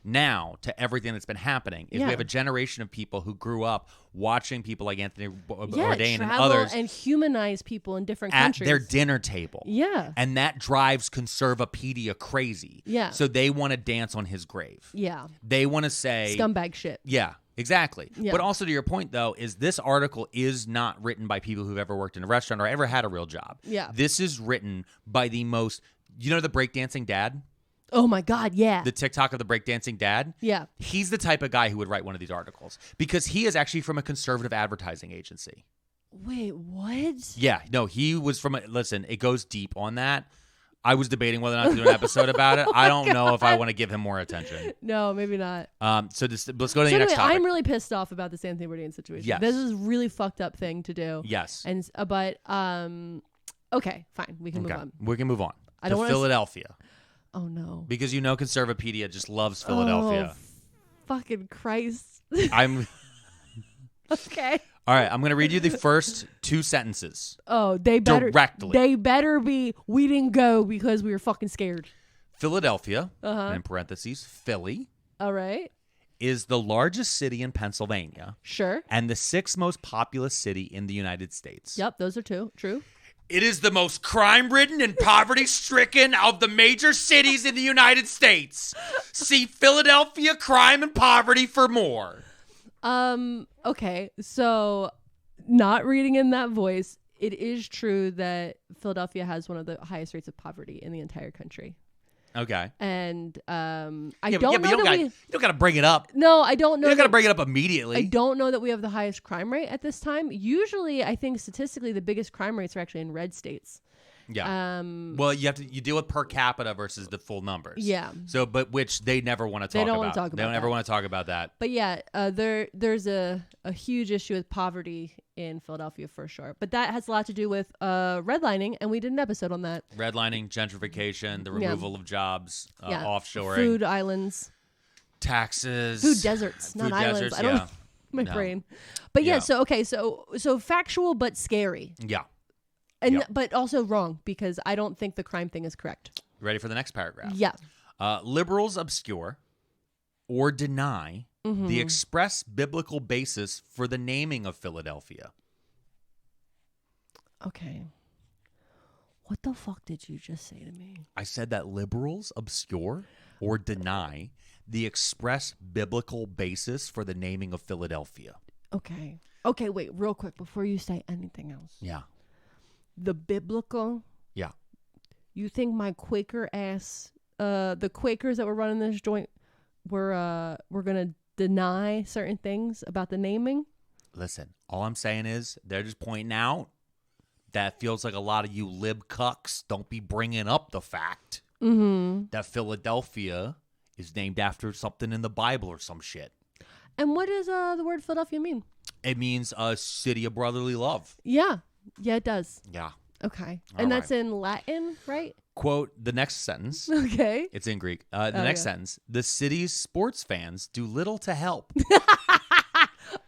now to everything that's been happening. Is we have a generation of people who grew up watching people like Anthony Bourdain and others and humanize people in different countries at their dinner table. Yeah. And that drives Conservapedia crazy. Yeah. So they want to dance on his grave. Yeah. They want to say scumbag shit. Yeah. Exactly. Yeah. But also to your point, though, is this article is not written by people who've ever worked in a restaurant or ever had a real job. Yeah. This is written by the most, the breakdancing dad? Oh, my God, yeah. The TikTok of the breakdancing dad? Yeah. He's the type of guy who would write one of these articles because he is actually from a conservative advertising agency. Wait, what? Yeah. No, he was from listen, it goes deep on that. I was debating whether or not to do an episode about it. I don't know if I want to give him more attention. No, maybe not. So let's go to the next topic. I'm really pissed off about this Anthony Bourdain situation. Yes. This is a really fucked up thing to do. Yes. And but okay, fine. We can move on. We can move on I don't to Philadelphia. Oh no. Because Conservapedia just loves Philadelphia. Oh, fucking Christ. I'm okay. All right, I'm going to read you the first two sentences. Oh, they better directly. They better be. We didn't go because we were fucking scared. Philadelphia, in parentheses, Philly. All right. Is the largest city in Pennsylvania. Sure. And the 6th most populous city in the United States. Yep, those are true. It is the most crime-ridden and poverty-stricken of the major cities in the United States. See Philadelphia Crime and Poverty for more. Okay, so not reading in that voice, it is true that Philadelphia has one of the highest rates of poverty in the entire country. Okay. And you don't got to bring it up. No, I don't know. You don't got to bring it up immediately. I don't know that we have the highest crime rate at this time. Usually, I think statistically, the biggest crime rates are actually in red states. Yeah. Well, you deal with per capita versus the full numbers. Yeah. So, but which they never want to talk about. They don't want to talk about. They don't ever want to talk about that. But yeah, there's a huge issue with poverty in Philadelphia for sure. But that has a lot to do with redlining, and we did an episode on that. Redlining, gentrification, the removal of jobs, offshoring, food islands, taxes, food deserts, not islands. Deserts, I don't know my brain. But yeah, so factual but scary. Yeah. And but also wrong because I don't think the crime thing is correct. Ready for the next paragraph? Yeah. Liberals obscure or deny the express biblical basis for the naming of Philadelphia. Okay. What the fuck did you just say to me? I said that liberals obscure or deny the express biblical basis for the naming of Philadelphia. Okay. Okay, wait, real quick before you say anything else. Yeah. The biblical. Yeah. You think my Quaker ass, the Quakers that were running this joint, were gonna deny certain things about the naming? Listen, all I'm saying is they're just pointing out that feels like a lot of you lib cucks don't be bringing up the fact that Philadelphia is named after something in the Bible or some shit. And what does the word Philadelphia mean? It means a city of brotherly love. Yeah, it does. Yeah. Okay, All and that's right. in Latin, right? Quote the next sentence. Okay. It's in Greek. The next yeah. sentence. The city's sports fans do little to help.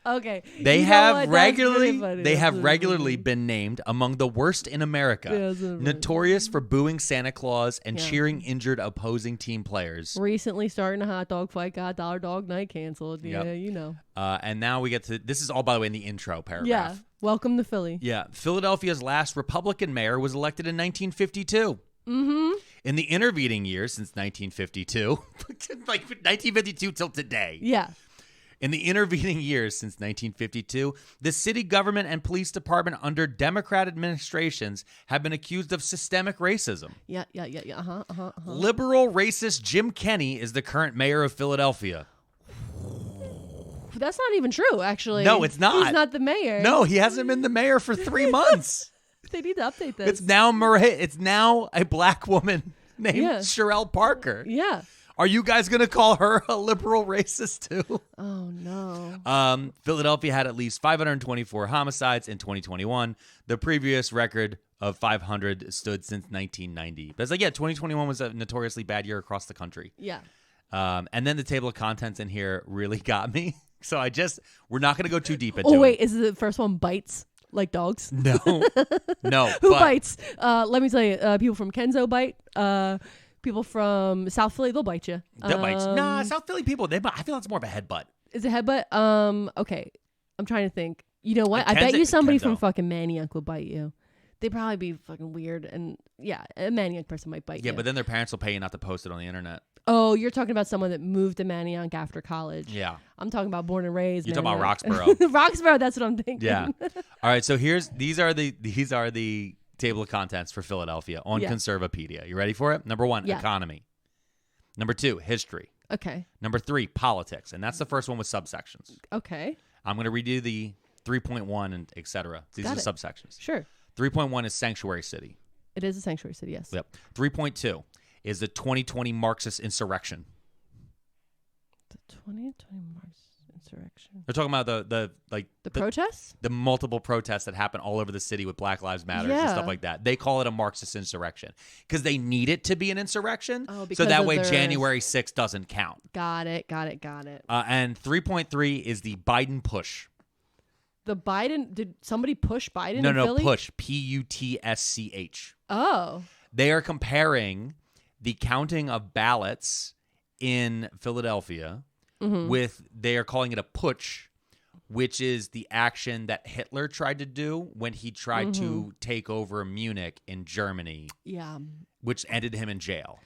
Okay. They You know have what? That's regularly really funny. they That's have really regularly funny. been named among the worst in America. Yeah, that's really funny. Notorious for booing Santa Claus and Yeah. cheering injured opposing team players. Recently starting a hot dog fight got dollar dog night canceled. Yep. Yeah, you know. And now we get to this is all by the way in the intro paragraph. Yeah. Welcome to Philly. Yeah. Philadelphia's last Republican mayor was elected in 1952. Mm-hmm. In the intervening years since 1952, like 1952 till today. Yeah. In the intervening years since 1952, the city government and police department under Democrat administrations have been accused of systemic racism. Yeah. Liberal racist Jim Kenney is the current mayor of Philadelphia. That's not even true, actually. No, it's not. He's not the mayor. No, he hasn't been the mayor for 3 months. They need to update this. It's now a black woman named Yeah. Sherelle Parker. Yeah. Are you guys going to call her a liberal racist too? Oh, no. Philadelphia had at least 524 homicides in 2021. The previous record of 500 stood since 1990. But it's like, yeah, 2021 was a notoriously bad year across the country. Yeah. And then the table of contents in here really got me. So we're not going to go too deep into it. Oh, wait. Is the first one bites like dogs? No. Who but- bites? Let me tell you, people from Kenzo bite. People from South Philly, they'll bite you. That bites. Nah, South Philly people, I feel that's more of a headbutt. Is it headbutt? Okay. I'm trying to think. You know what? I bet Kenzo- you somebody from Kenzo. fucking Maniac would bite you. They'd probably be fucking weird. And yeah, a Maniac person might bite you. Yeah, but then their parents will pay you not to post it on the internet. Oh, you're talking about someone that moved to Maniac after college. Yeah. I'm talking about born and raised. You're talking about Maniac. Roxborough. Roxborough, that's what I'm thinking. Yeah. All right, so these are the table of contents for Philadelphia on Yeah. Conservapedia. You ready for it? Number 1, Yeah. economy. Number 2, history. Okay. Number 3, politics. And that's the first one with subsections. Okay. I'm going to read you the 3.1 and et cetera. These Got are the it. subsections. Sure. 3.1 is sanctuary city. It is a sanctuary city, yes. Yep. 3.2 is the 2020 Marxist insurrection. The 2020 Marxist insurrection. They're talking about the Protests? the multiple protests that happen all over the city with Black Lives Matter and Yeah. stuff like that. They call it a Marxist insurrection because they need it to be an insurrection. Oh, so because that of way their- January 6th doesn't count. Got it. And 3.3 is the Biden push. The Biden, did somebody push Biden No, in Philly? push. P-U-T-S-C-H. Oh. They are comparing the counting of ballots in Philadelphia with, they are calling it a putsch, which is the action that Hitler tried to do when he tried to take over Munich in Germany, Yeah. which ended him in jail.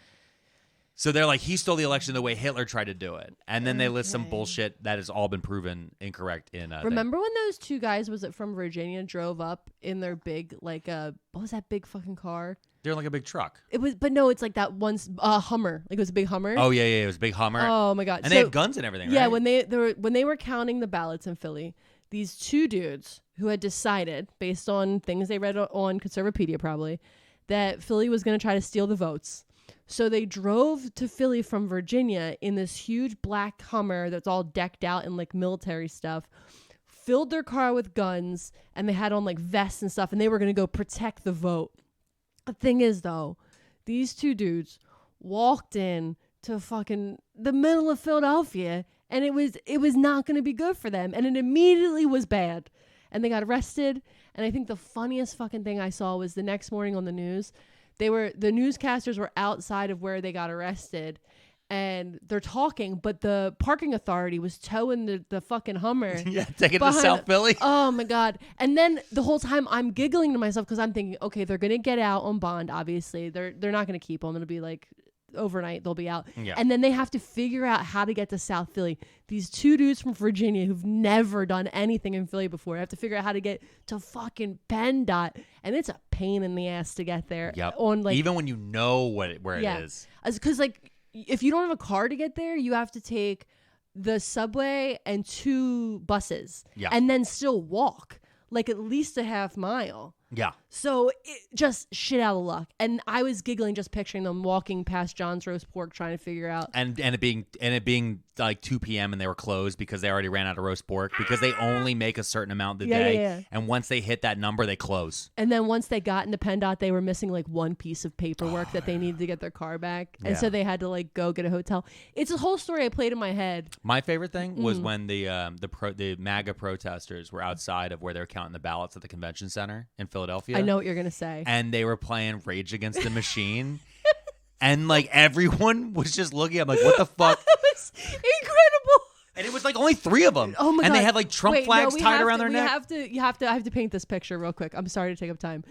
So they're like, he stole the election the way Hitler tried to do it. And then they list some Okay. bullshit that has all been proven incorrect in Remember when those two guys, was it from Virginia, drove up in their big, like, what was that big fucking car? They're like a big truck. It was, but no, it's like that one, Hummer. Like, it was a big Hummer. Oh, yeah, it was a big Hummer. Oh my God. And they had guns and everything, Yeah, right? when they were counting the ballots in Philly, these two dudes who had decided, based on things they read on Conservapedia probably, that Philly was going to try to steal the votes. So they drove to Philly from Virginia in this huge black Hummer that's all decked out in like military stuff, filled their car with guns, and they had on like vests and stuff, and they were going to go protect the vote. The thing is, though, these two dudes walked in to fucking the middle of Philadelphia, and it was not going to be good for them, and it immediately was bad, and they got arrested. And I think the funniest fucking thing I saw was the next morning on the news, the newscasters were outside of where they got arrested, and they're talking, but the parking authority was towing the fucking Hummer. Yeah, take it to behind South Philly. Oh my God. And then the whole time I'm giggling to myself because I'm thinking, okay, they're going to get out on bond. Obviously they're not going to keep them. It'll be like overnight. They'll be out. Yeah. And then they have to figure out how to get to South Philly. These 2 dudes from Virginia who've never done anything in Philly before have to figure out how to get to fucking PennDOT. And it's a pain in the ass to get there. Yep. On like, even when you know where it is. Because like if you don't have a car to get there, you have to take the subway and 2 buses. Yeah. And then still walk like at least a half mile. Yeah. So just shit out of luck. And I was giggling just picturing them walking past John's Roast Pork trying to figure out. And it being like 2 p.m. and they were closed because they already ran out of roast pork because they only make a certain amount a day. Yeah. And once they hit that number, they close. And then once they got into PennDOT, they were missing like 1 piece of paperwork that they needed to get their car back. And so they had to like go get a hotel. It's a whole story I played in my head. My favorite thing was when the MAGA protesters were outside of where they were counting the ballots at the convention center in Philadelphia. I know what you're going to say. And they were playing Rage Against the Machine. And like everyone was just looking at me like, what the fuck? That was incredible. And it was like only 3 of them. Oh my God. And they had like Trump flags tied around their neck. I have to paint this picture real quick. I'm sorry to take up time.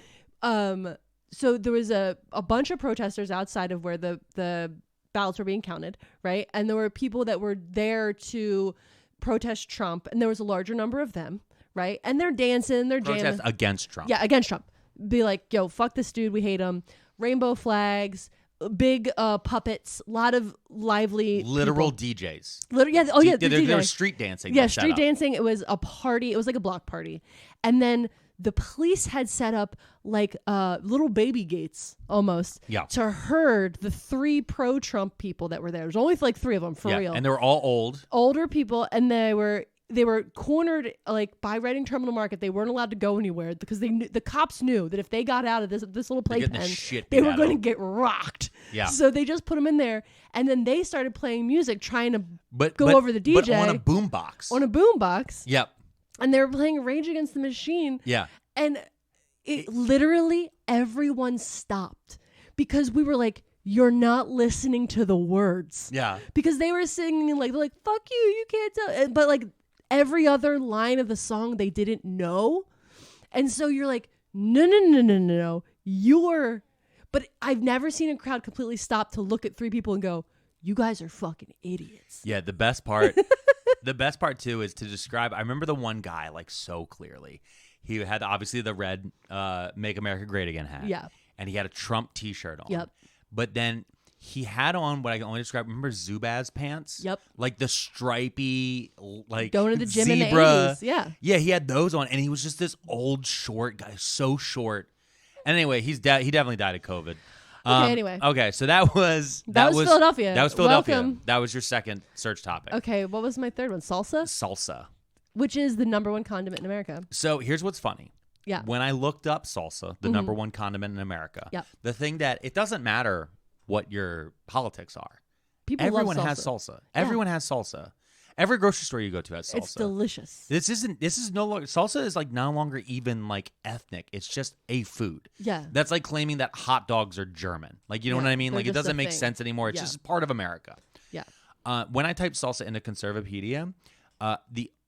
So there was a bunch of protesters outside of where the ballots were being counted, right? And there were people that were there to protest Trump, and there was a larger number of them, right? And they're dancing, they're jamming. Protest against Trump. Yeah, against Trump. Be like, yo, fuck this dude, we hate him. Rainbow flags, big puppets, a lot of lively literal people. DJs. They were street dancing. Yeah, street dancing. It was a party. It was like a block party. And then the police had set up like little baby gates almost to herd the 3 pro-Trump people that were there. There's only like 3 of them for real. And they were all old. Older people, and they were cornered like by Reading Terminal Market. They weren't allowed to go anywhere because the cops knew that if they got out of this little playpen, they were going to get rocked. Yeah. So they just put them in there, and then they started playing music, trying to go over the DJ. But on a boombox. On a boombox. Yep. And they were playing Rage Against the Machine. Yeah. And it literally everyone stopped because we were like, you're not listening to the words. Yeah. Because they were singing like, they're like, fuck you can't tell. But like every other line of the song they didn't know. And so you're like, no. But I've never seen a crowd completely stop to look at 3 people and go, you guys are fucking idiots. Yeah, the best part too is to describe. I remember the one guy like so clearly. He had obviously the red Make America Great Again hat. Yeah. And he had a Trump t-shirt on. Yep. But then he had on what I can only describe. Remember Zubaz pants? Yep. Like the stripy, like going to the gym zebra. in the 80s. Yeah. Yeah, he had those on, and he was just this old short guy, so short. And anyway, he definitely died of COVID. Anyway. Okay, so that was Philadelphia. That was Philadelphia. Welcome. That was your second search topic. Okay, what was my third one? Salsa? Salsa. Which is the #1 condiment in America. So here's what's funny. Yeah. When I looked up salsa, the #1 condiment in America, the thing that it doesn't matter what your politics are. Everyone love salsa. has salsa. Everyone has salsa. Every grocery store you go to has salsa. It's delicious. This is no longer salsa is like no longer even like ethnic. It's just a food. Yeah. That's like claiming that hot dogs are German. Like, you know what I mean? Like, it doesn't make sense anymore. It's just part of America. Yeah. When I typed salsa into Conservapedia,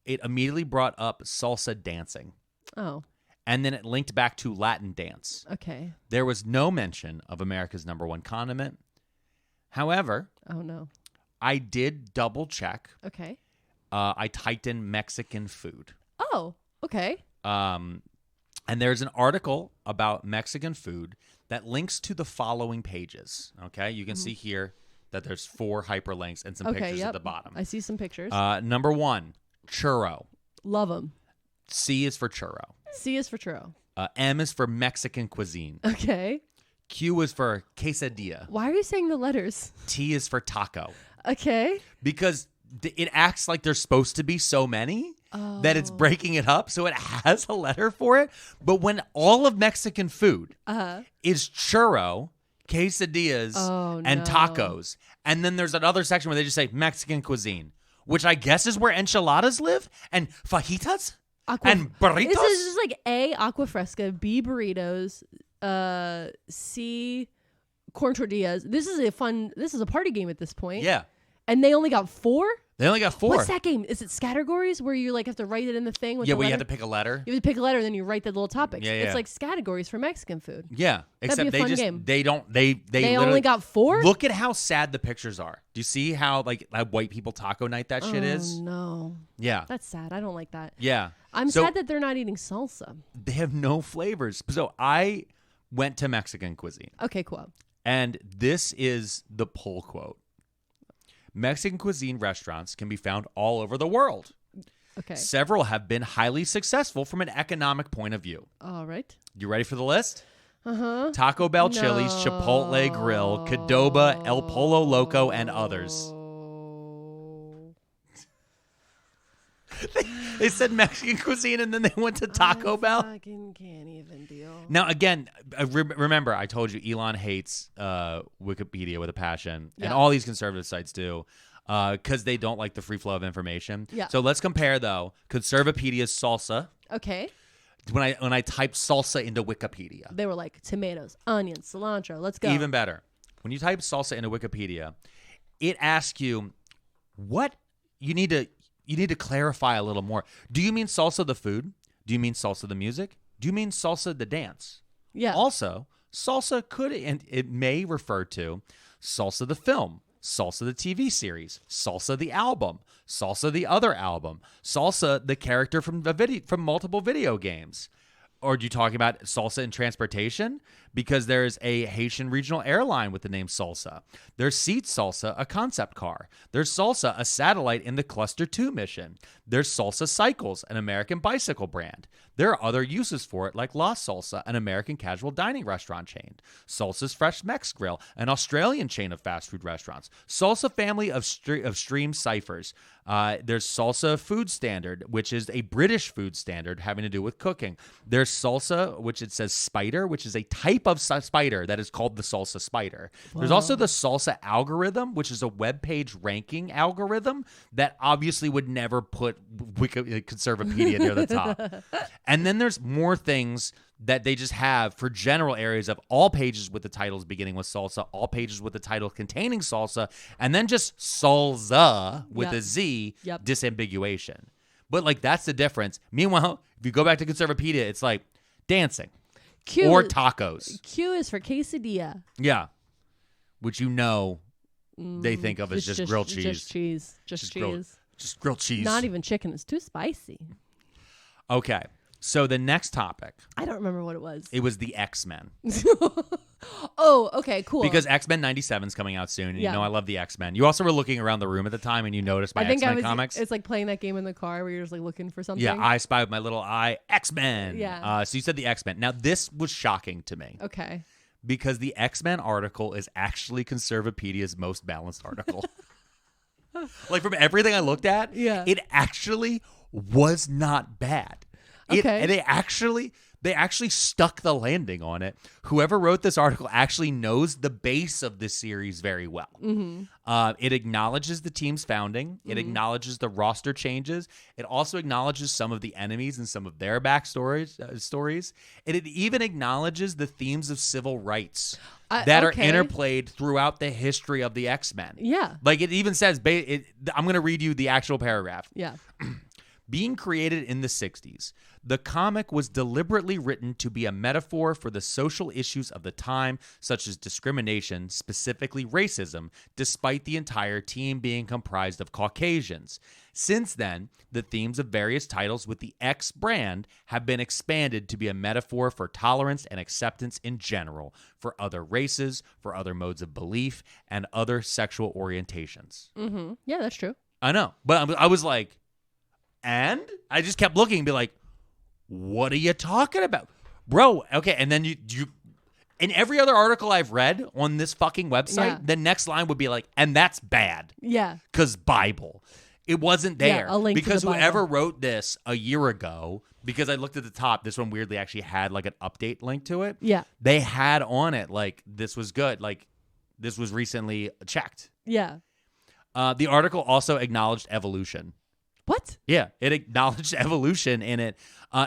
it immediately brought up salsa dancing. Oh. And then it linked back to Latin dance. Okay. There was no mention of America's #1 condiment. However, oh no, I did double check. Okay. I typed in Mexican food. Oh, okay. And there's an article about Mexican food that links to the following pages. Okay, you can see here that there's 4 hyperlinks and some pictures at the bottom. I see some pictures. #1, churro. Love them. C is for churro. C is for churro. M is for Mexican cuisine. Okay. Q is for quesadilla. Why are you saying the letters? T is for taco. Okay. Because it acts like there's supposed to be so many that it's breaking it up. So it has a letter for it. But when all of Mexican food is churro, quesadillas, and tacos, and then there's another section where they just say Mexican cuisine, which I guess is where enchiladas live, and fajitas, and burritos. This is just like A, aqua fresca, B, burritos, C, corn tortillas. This is a party game at this point. Yeah. And they only got 4? They only got 4. What's that game? Is it Scattergories where you like have to write it in the thing? With Yeah, the where you letter? have to pick a letter. You have to pick a letter and then you write the little topics. Yeah, yeah. It's like Scattergories for Mexican food. Yeah, except be a fun they just game. they don't they They literally only got 4? Look at how sad the pictures are. Do you see how like how white people taco night that shit Oh, is? no. Yeah. That's sad. I don't like that. Yeah. I'm So sad that they're not eating salsa. they have no flavors. So I went to Mexican cuisine. Okay, cool. And this is the pull quote. Mexican cuisine restaurants can be found all over the world. Okay. Several have been highly successful from an economic point of view. All right. You ready for the list? Uh-huh. Taco Bell, Chili's, Chipotle Grill, Qdoba, El Pollo Loco, and others. They said Mexican cuisine, and then they went to Taco Bell. Fucking can't even deal. Now, again, remember, I told you Elon hates Wikipedia with a passion, and Yeah. all these conservative sites do, because they don't like the free flow of information. Yeah. So let's compare, though, Conservapedia's salsa. Okay. When I typed salsa into Wikipedia, They were like tomatoes, onions, cilantro. Let's go. even better. When you type salsa into Wikipedia, it asks you what you need to clarify a little more. Do you mean salsa the food? Do you mean salsa the music? Do you mean salsa the dance? Yeah. Also, salsa could and it may refer to salsa the film, salsa the TV series, salsa the album, salsa the other album, salsa the character from multiple video games. Or are you talking about salsa in transportation? Because there's a Haitian regional airline with the name Salsa. There's Seat Salsa, a concept car. There's Salsa, a satellite in the Cluster 2 mission. There's Salsa Cycles, an American bicycle brand. There are other uses for it, like La Salsa, an American casual dining restaurant chain. Salsa's Fresh Mex Grill, an Australian chain of fast food restaurants. Salsa family of stream ciphers. There's Salsa Food Standard, which is a British food standard having to do with cooking. There's Salsa, which it says spider, which is a type of spider that is called the Salsa spider. Wow. There's also the Salsa algorithm, which is a web page ranking algorithm that obviously would never put Conservapedia near the top. And then there's more things that they just have for general areas of all pages with the titles beginning with salsa, all pages with the title containing salsa, and then just salsa with a Z, disambiguation. But like that's the difference. Meanwhile, if you go back to Conservapedia, it's like dancing or tacos. Q is for quesadilla. Yeah. Which they think of as just grilled cheese. Just cheese. Just cheese. Just grilled cheese. Not even chicken. It's too spicy. Okay. So the next topic. I don't remember what it was. It was the X-Men. Oh, okay, cool. Because X-Men 97 is coming out soon. And you know I love the X-Men. You also were looking around the room at the time and you noticed my X-Men comics. It's like playing that game in the car where you're just like looking for something. Yeah, I Spy with my little eye. X-Men. Yeah. So you said the X-Men. Now this was shocking to me. Okay. Because the X-Men article is actually Conservapedia's most balanced article. Like from everything I looked at, it actually was not bad. Okay. They actually stuck the landing on it. Whoever wrote this article actually knows the base of this series very well. Mm-hmm. It acknowledges the team's founding. It acknowledges the roster changes. It also acknowledges some of the enemies and some of their backstories. Stories. It even acknowledges the themes of civil rights that are interplayed throughout the history of the X-Men. Yeah. Like it even says, I'm going to read you the actual paragraph. Yeah. Being created in the 60s, the comic was deliberately written to be a metaphor for the social issues of the time, such as discrimination, specifically racism, despite the entire team being comprised of Caucasians. Since then, the themes of various titles with the X brand have been expanded to be a metaphor for tolerance and acceptance in general, for other races, for other modes of belief, and other sexual orientations. Mm-hmm. Yeah, that's true. I know, but I was like, and I just kept looking and be like, what are you talking about? Bro, okay. And then you in every other article I've read on this fucking website, the next line would be like, and that's bad. Yeah. Because Bible. It wasn't there. Yeah, a link because to the whoever Bible. wrote this a year ago, because I looked at the top, this one weirdly actually had like an update link to it. Yeah. They had on it like, this was good. Like, this was recently checked. Yeah. The article also acknowledged evolution. What? Yeah, it acknowledged evolution in it.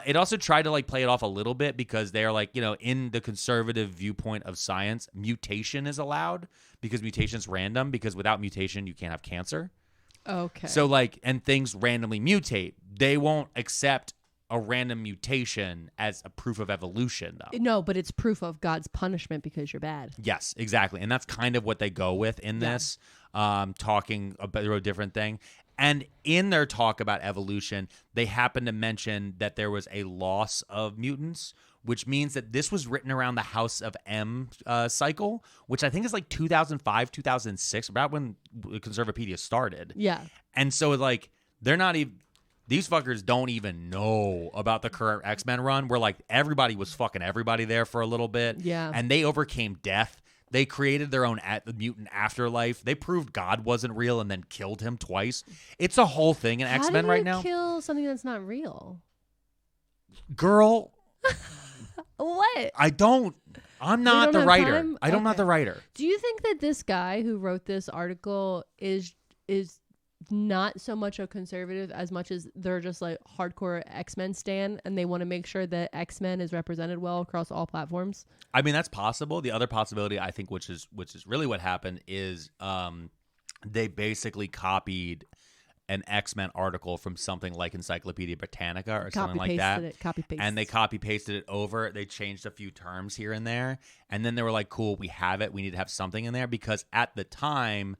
It also tried to like play it off a little bit because they are like, in the conservative viewpoint of science, mutation is allowed because mutation's random, because without mutation, you can't have cancer. Okay. So like, and things randomly mutate. They won't accept a random mutation as a proof of evolution, though. No, but it's proof of God's punishment because you're bad. Yes, exactly. And that's kind of what they go with in this, talking about a different thing. And in their talk about evolution, they happen to mention that there was a loss of mutants, which means that this was written around the House of M cycle, which I think is like 2005, 2006, about when Conservapedia started. Yeah. And so, like, they're not even... These fuckers don't even know about the current X-Men run, where, like, everybody was fucking everybody there for a little bit. Yeah. And they overcame death. They created their own mutant afterlife. They proved God wasn't real and then killed him twice. It's a whole thing in X-Men right now. How do you kill something that's not real? Girl, What? I'm not the writer. Time? I'm not the writer. Do you think that this guy who wrote this article is not so much a conservative as much as they're just like hardcore X-Men stan and they want to make sure that X-Men is represented well across all platforms? I mean, that's possible. The other possibility, I think, which is really what happened, is they basically copied an X-Men article from something like Encyclopedia Britannica or something like that. Copy-paste. And they copy-pasted it over. They changed a few terms here and there. And then they were like, cool, we have it. We need to have something in there. Because at the time,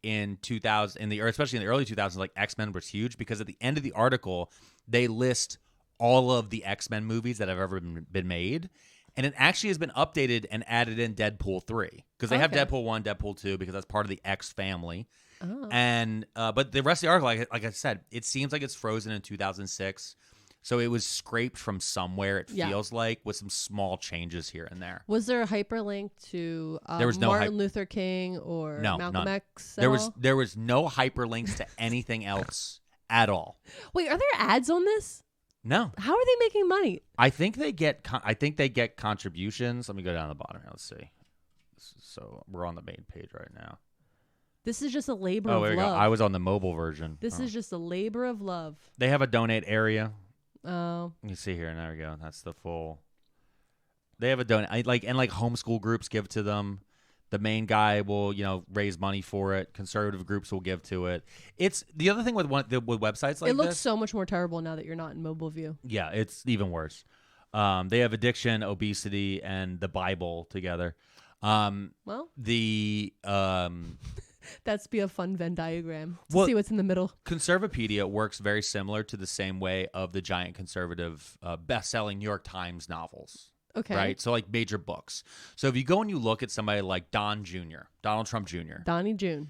in 2000, especially in the early 2000s, like, X-Men was huge, because at the end of the article, they list all of the X-Men movies that have ever been made. And it actually has been updated and added in Deadpool 3. Because they have Deadpool 1, Deadpool 2, because that's part of the X family. Oh. And but the rest of the article, like I said, it seems like it's frozen in 2006. So it was scraped from somewhere, it feels like, with some small changes here and there. Was there a hyperlink to there was no Martin Luther King or Malcolm none. X? There was no hyperlinks to anything else at all. Wait, are there ads on this? No. How are they making money? I think they get contributions. Let me go down the bottom here. Let's see. So we're on the main page right now. This is just a labor of Oh, there you love. go. I was on the mobile version. This is just a labor of love. They have a donate area. Oh. You see here. There we go. That's the full. They have a donate, and homeschool groups give to them. The main guy will, raise money for it. Conservative groups will give to it. It's the other thing with websites like this. It looks so much more terrible now that you're not in mobile view. Yeah, it's even worse. They have addiction, obesity, and the Bible together. Well, that's be a fun Venn diagram to see what's in the middle. Conservapedia works very similar to the same way of the giant conservative best-selling New York Times novels. Okay. Right? So, like, major books. So if you go and you look at somebody like Donald Trump Jr. Donnie June.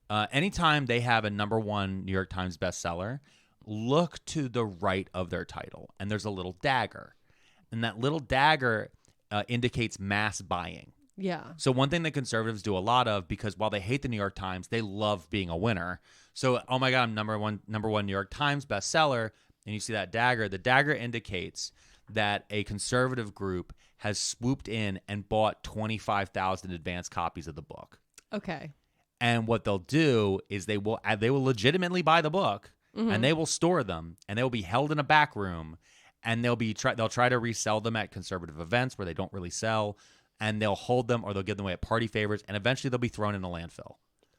Anytime they have a #1 New York Times bestseller, look to the right of their title, and there's a little dagger. And that little dagger indicates mass buying. Yeah. So one thing that conservatives do a lot of, because while they hate the New York Times, they love being a winner. So, oh my God, I'm number one New York Times bestseller, and you see that dagger. The dagger indicates that a conservative group has swooped in and bought 25,000 advance copies of the book. Okay. And what they'll do is they will legitimately buy the book, and they will store them, and they will be held in a back room, and they'll try to resell them at conservative events where they don't really sell. And they'll hold them, or they'll give them away at party favors, and eventually they'll be thrown in a landfill.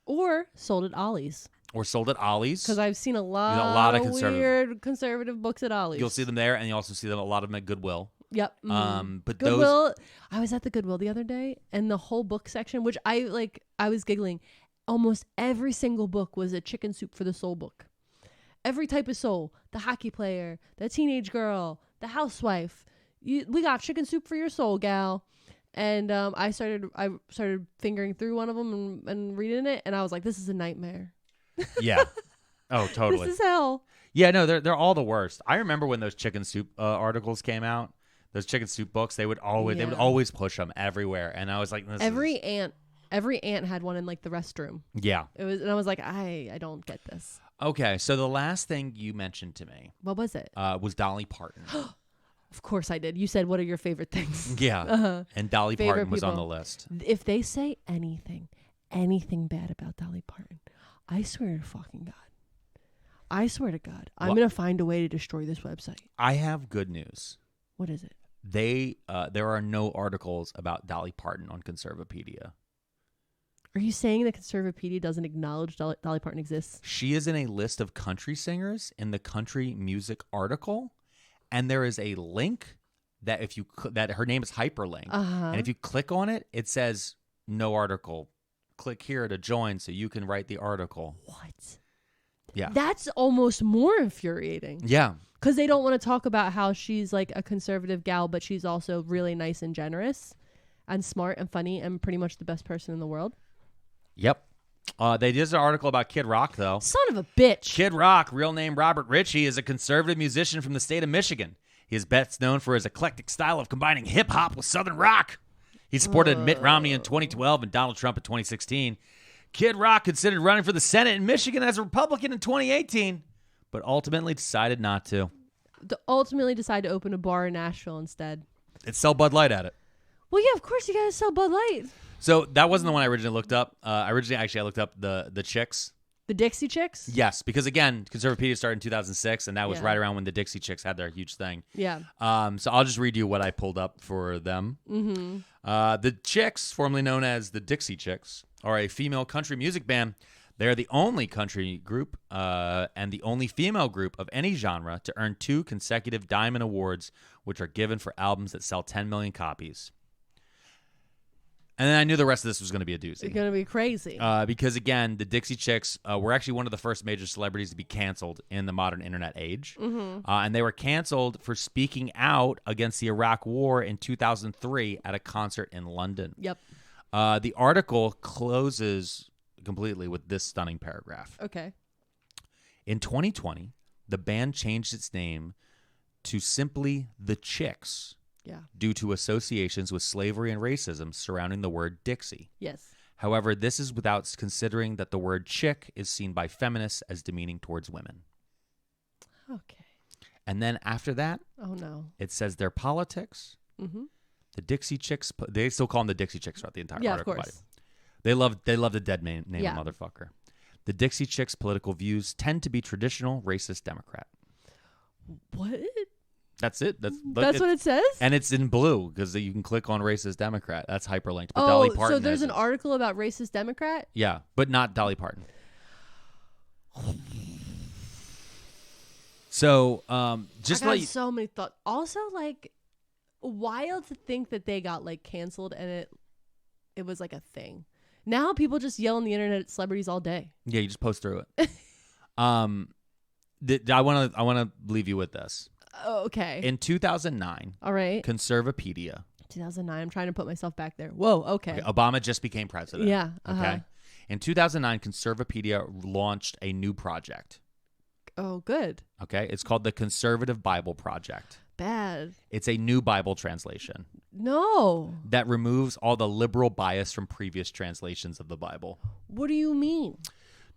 Or sold at Ollie's. Because I've seen a lot of weird conservative books at Ollie's. You'll see them there, and you also see them a lot of them at Goodwill. Yep. But Goodwill. I was at the Goodwill the other day, and the whole book section, which I was giggling. Almost every single book was a chicken soup for the soul book. Every type of soul: the hockey player, the teenage girl, the housewife. We got chicken soup for your soul, gal. And I started fingering through one of them and reading it, and I was like, "This is a nightmare." Yeah. Oh, totally. This is hell. Yeah, no, they're all the worst. I remember when those chicken soup articles came out, those chicken soup books. They would always push them everywhere, and I was like, every aunt had one in like the restroom. Yeah. It was, and I was like, I don't get this. Okay, so the last thing you mentioned to me, what was it? Was Dolly Parton. Of course I did. You said, what are your favorite things? Yeah. And Dolly Favorite Parton was on people. the list. If they say anything bad about Dolly Parton, I swear to fucking God. I'm going to find a way to destroy this website. I have good news. What is it? There are no articles about Dolly Parton on Conservapedia. Are you saying that Conservapedia doesn't acknowledge Dolly Parton exists? She is in a list of country singers in the country music article, and there is a link that that her name is hyperlinked, and if you click on it, it says no article. Click here to join so you can write the article. What? Yeah. That's almost more infuriating. Yeah. Because they don't want to talk about how she's like a conservative gal, but she's also really nice and generous and smart and funny and pretty much the best person in the world. Yep. They did an article about Kid Rock, though. Son of a bitch. Kid Rock, real name Robert Ritchie, is a conservative musician from the state of Michigan. He is best known for his eclectic style of combining hip-hop with southern rock. He supported Mitt Romney in 2012 and Donald Trump in 2016. Kid Rock considered running for the Senate in Michigan as a Republican in 2018, but ultimately decided not to. Ultimately decided to open a bar in Nashville instead. It's sell Bud Light at it. Well, yeah, of course you got to sell Bud Light. So that wasn't the one I originally looked up. I looked up the Chicks. The Dixie Chicks? Yes, because again, Conservapedia started in 2006, and that was Yeah. right around when the Dixie Chicks had their huge thing. Yeah. So I'll just read you what I pulled up for them. Mm-hmm. The Chicks, formerly known as the Dixie Chicks, are a female country music band. They're the only country group and the only female group of any genre to earn 2 consecutive Diamond Awards, which are given for albums that sell 10 million copies. And then I knew the rest of this was going to be a doozy. It's going to be crazy. Because, again, the Dixie Chicks were actually one of the first major celebrities to be canceled in the modern internet age. Mm-hmm. And they were canceled for speaking out against the Iraq War in 2003 at a concert in London. Yep. The article closes completely with this stunning paragraph. Okay. In 2020, the band changed its name to simply The Chicks. Yeah. Due to associations with slavery and racism surrounding the word Dixie. Yes. However, this is without considering that the word chick is seen by feminists as demeaning towards women. Okay. And then after that, Oh, no. it says their politics. Mm-hmm. The Dixie Chicks, they still call them the Dixie Chicks throughout the entire Yeah, article. of course. They love the dead name Yeah. motherfucker. The Dixie Chicks' political views tend to be traditional racist Democrat. What? That's it. That's what it says? And it's in blue because you can click on racist Democrat. That's hyperlinked. But Oh, Dolly Parton so there's has an it. article about racist Democrat? Yeah, but not Dolly Parton. So, just I got like so many thoughts. Also, like, wild to think that they got like canceled and it was like a thing. Now people just yell on the internet at celebrities all day. yeah, you just post through it. I want to leave you with this. Oh, okay. In 2009, All right. Conservapedia. 2009. I'm trying to put myself back there. Whoa. Okay. Obama just became president. Yeah. Okay. In 2009, Conservapedia launched a new project. Oh, good. Okay. It's called the Conservative Bible Project. Bad. It's a new Bible translation No. that removes all the liberal bias from previous translations of the Bible. What do you mean?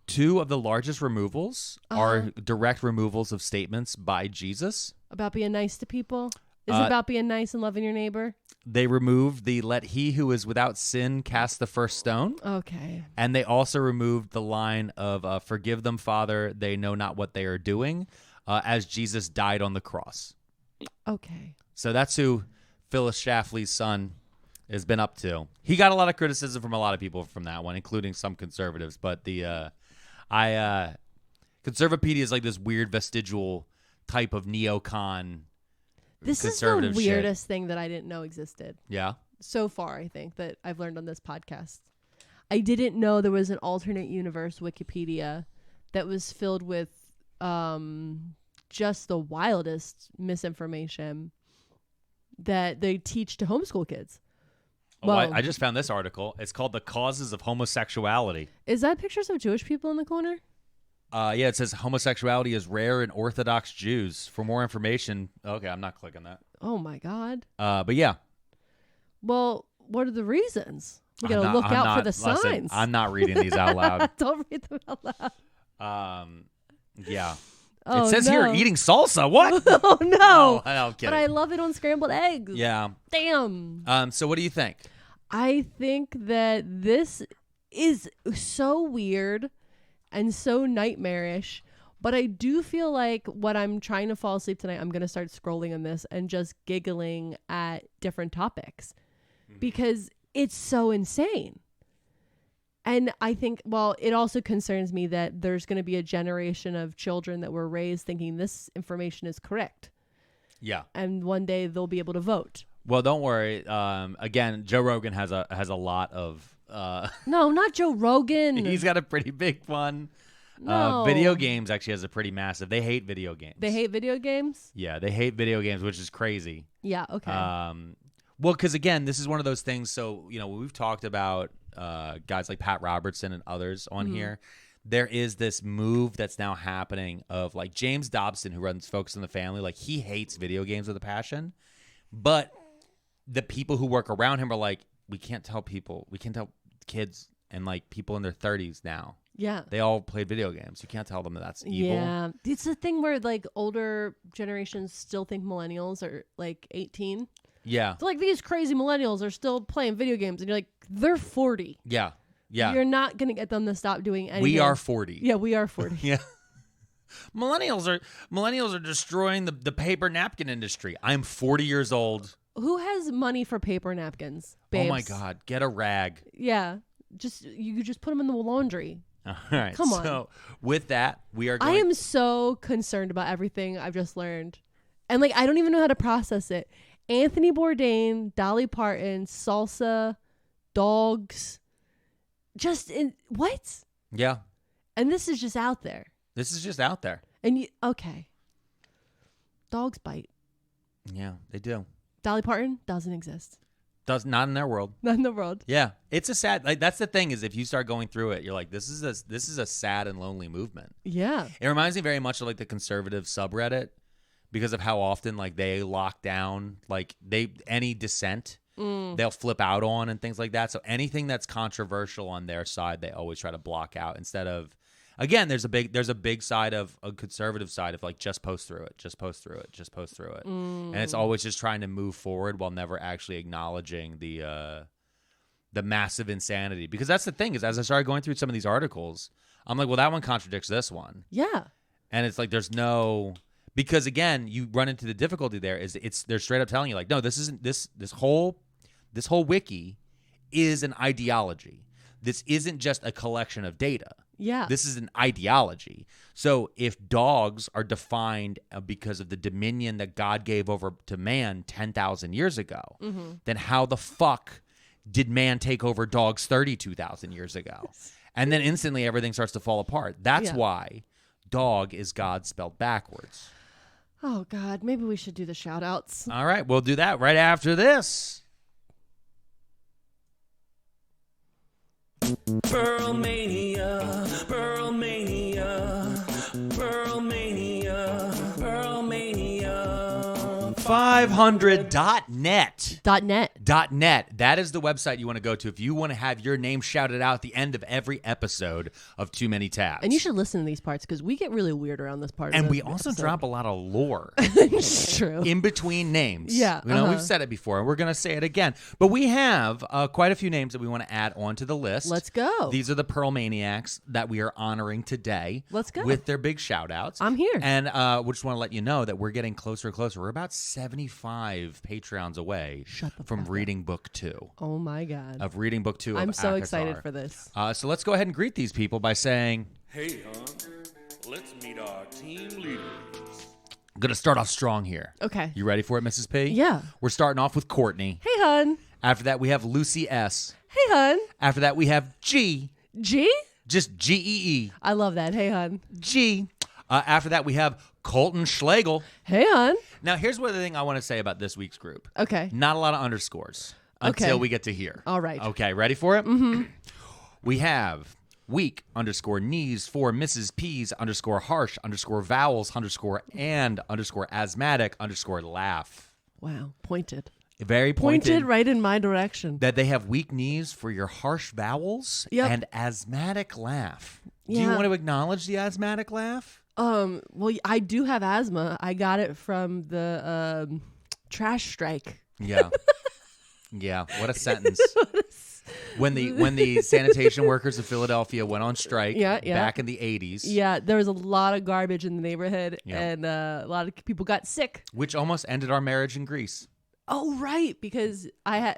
2 of the largest removals are direct removals of statements by Jesus. About being nice to people? Is it about being nice and loving your neighbor? They removed the "let he who is without sin cast the first stone." Okay. And they also removed the line of "forgive them, Father, they know not what they are doing," as Jesus died on the cross. Okay. So that's who Phyllis Schlafly's son has been up to. He got a lot of criticism from a lot of people from that one, including some conservatives. But Conservapedia is like this weird vestigial type of neocon. This is the conservative shit. weirdest thing that I didn't know existed. Yeah. So far, I think, that I've learned on this podcast. I didn't know there was an alternate universe Wikipedia that was filled with just the wildest misinformation that they teach to homeschool kids. Oh, Well, I just found this article. It's called "The Causes of Homosexuality." Is that pictures of Jewish people in the corner? Yeah, it says homosexuality is rare in Orthodox Jews. For more information, okay, I'm not clicking that. Oh, my God. But yeah. Well, what are the reasons? We got to I'm look out for not- the listen, signs. I'm not reading these out loud. Don't read them out loud. Yeah. Oh, it says no. here eating salsa. What? Oh, no. No, I'm kidding. But I love it on scrambled eggs. Yeah. Damn. So what do you think? I think that this is so weird and so nightmarish, but I do feel like when I'm trying to fall asleep tonight, I'm going to start scrolling on this and just giggling at different topics because it's so insane. And I think, well, it also concerns me that there's going to be a generation of children that were raised thinking this information is correct. Yeah. And one day they'll be able to vote. Well, don't worry. Again, Joe Rogan has a lot of. No, not Joe Rogan. He's got a pretty big one. No. Video games actually has a pretty massive. They hate video games. They hate video games? Yeah, they hate video games, which is crazy. Yeah, okay. Well, because again, this is one of those things. So we've talked about guys like Pat Robertson and others on here. There is this move that's now happening of like James Dobson, who runs Focus on the Family. Like he hates video games with a passion, but the people who work around him are like, we can't tell kids and like people in their 30s now. Yeah. They all played video games. You can't tell them that that's evil. Yeah. It's the thing where like older generations still think millennials are like 18. Yeah. It's like these crazy millennials are still playing video games and you're like, they're 40. Yeah. Yeah. You're not going to get them to stop doing anything. We are 40. Yeah, we are 40. Yeah. Millennials are destroying the paper napkin industry. I'm 40 years old. Who has money for paper napkins? Babes? Oh my God. Get a rag. Yeah. You just put them in the laundry. All right. Come on. So with that, we are going I am so concerned about everything I've just learned. And like, I don't even know how to process it. Anthony Bourdain, Dolly Parton, Salsa, dogs. What? Yeah. And this is just out there. This is just out there. And okay. Dogs bite. Yeah, they do. Dolly Parton doesn't exist. Does not in their world. Not in the world. Yeah. It's a sad, like that's the thing is if you start going through it, you're like, this is a sad and lonely movement. Yeah. It reminds me very much of like the conservative subreddit because of how often like they lock down like any dissent they'll flip out on and things like that. So anything that's controversial on their side, they always try to block out instead of, again, there's a big side of a conservative side of like, just post through it. And it's always just trying to move forward while never actually acknowledging the massive insanity. Because that's the thing is as I started going through some of these articles, I'm like, well, that one contradicts this one. Yeah. And it's like, there's no, because again, you run into the difficulty there is they're straight up telling you like, no, this isn't this whole wiki is an ideology. This isn't just a collection of data. Yeah. This is an ideology. So if dogs are defined because of the dominion that God gave over to man 10,000 years ago, then how the fuck did man take over dogs 32,000 years ago? And then instantly everything starts to fall apart. That's why dog is God spelled backwards. Oh, God. Maybe we should do the shout outs. All right. We'll do that right after this. Pearlmania, Pearlmania, Pearlmania, Pearlmania. 500.net. .net. That is the website you want to go to if you want to have your name shouted out at the end of every episode of Too Many Tabs. And you should listen to these parts because we get really weird around this part. And of we the also episode. drop a lot of lore It's true. in between names. Yeah, We've said it before, and we're going to say it again. But we have quite a few names that we want to add onto the list. Let's go. These are the Pearl Maniacs that we are honoring today. Let's go. With their big shout-outs. I'm here. And we just want to let you know that we're getting closer and closer. We're about 75 Patreons away from reading book 2. Oh, my God. Of reading book 2 I'm of so Akatar. excited for this. So let's go ahead and greet these people by saying, Hey, hon, let's meet our team leaders. I'm going to start off strong here. Okay. You ready for it, Mrs. P? Yeah. We're starting off with Courtney. Hey, hon. After that, we have Lucy S. Hey, hon. After that, we have G. G? Just G-E-E. I love that. Hey, hon. G. After that, we have Colton Schlegel. Hey, hon. Now, here's what the thing I want to say about this week's group. Okay. Not a lot of underscores until we get to here. All right. Okay, ready for it? Mm-hmm. We have weak _ knees for Mrs. P's _ harsh _ vowels _ and _ asthmatic _ laugh. Wow. Pointed. Very pointed. Right in my direction. That they have weak knees for your harsh vowels and asthmatic laugh. Do you Yeah. want to acknowledge the asthmatic laugh? Well, I do have asthma. I got it from the trash strike. Yeah. Yeah. What a sentence. When the sanitation workers of Philadelphia went on strike back in the 80s. Yeah, there was a lot of garbage in the neighborhood, Yeah. and a lot of people got sick. Which almost ended our marriage in Greece. Oh, right, because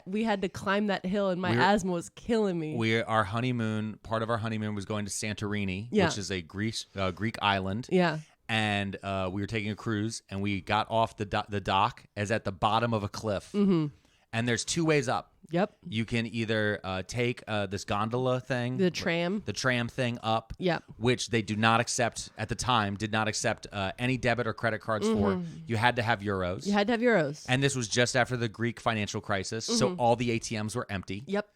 we had to climb that hill and my asthma was killing me. Part of our honeymoon was going to Santorini, Yeah. which is a Greek island. Yeah. And we were taking a cruise, and we got off the dock as at the bottom of a cliff. Mm-hmm. And there's 2 ways up. Yep. You can either take this gondola thing, The tram thing up, Yep. which they did not accept any debit or credit cards for. You had to have euros. You had to have euros. And this was just after the Greek financial crisis, so all the ATMs were empty. Yep.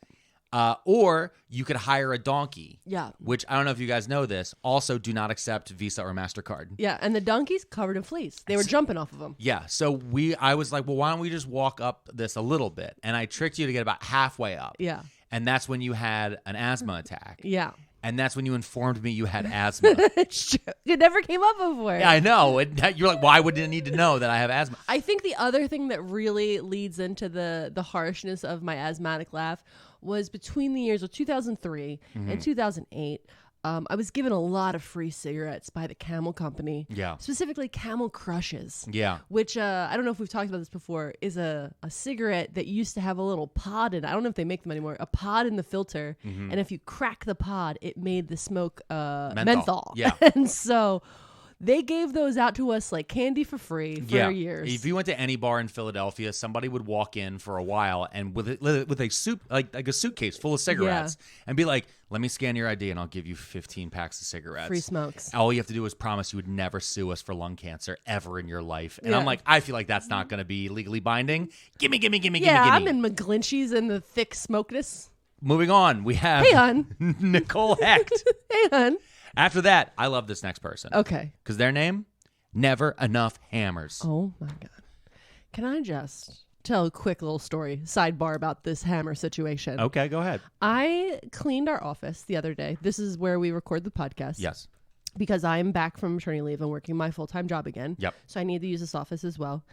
Or you could hire a donkey. Yeah. Which, I don't know if you guys know this, also do not accept Visa or MasterCard. Yeah, and the donkeys covered in fleece. They were jumping off of them. Yeah, so I was like, well, why don't we just walk up this a little bit? And I tricked you to get about halfway up. Yeah. And that's when you had an asthma attack. Yeah. And that's when you informed me you had asthma. It's true. It never came up before. Yeah, I know. You're like, why would I need to know that I have asthma? I think the other thing that really leads into the harshness of my asthmatic laugh was between the years of 2003 and 2008. I was given a lot of free cigarettes by the Camel Company. Yeah. Specifically Camel Crushes. Yeah. Which, I don't know if we've talked about this before, is a cigarette that used to have a little pod in it. I don't know if they make them anymore. A pod in the filter. And if you crack the pod, it made the smoke menthol. Yeah. And so they gave those out to us like candy for free for years. If you went to any bar in Philadelphia, somebody would walk in for a while and with a like a suitcase full of cigarettes and be like, "Let me scan your ID and I'll give you 15 packs of cigarettes. Free smokes. All you have to do is promise you would never sue us for lung cancer ever in your life." And I'm like, I feel like that's not going to be legally binding. Gimme. Yeah, I'm in McGlinchey's and the thick smokeness. Moving on, we have Hey, hon. Nicole Hecht. Hey, hon. After that, I love this next person. Okay. Because their name, Never Enough Hammers. Oh, my God. Can I just tell a quick little story, sidebar about this hammer situation? Okay, go ahead. I cleaned our office the other day. This is where we record the podcast. Yes. Because I'm back from maternity leave and working my full-time job again. Yep. So I need to use this office as well.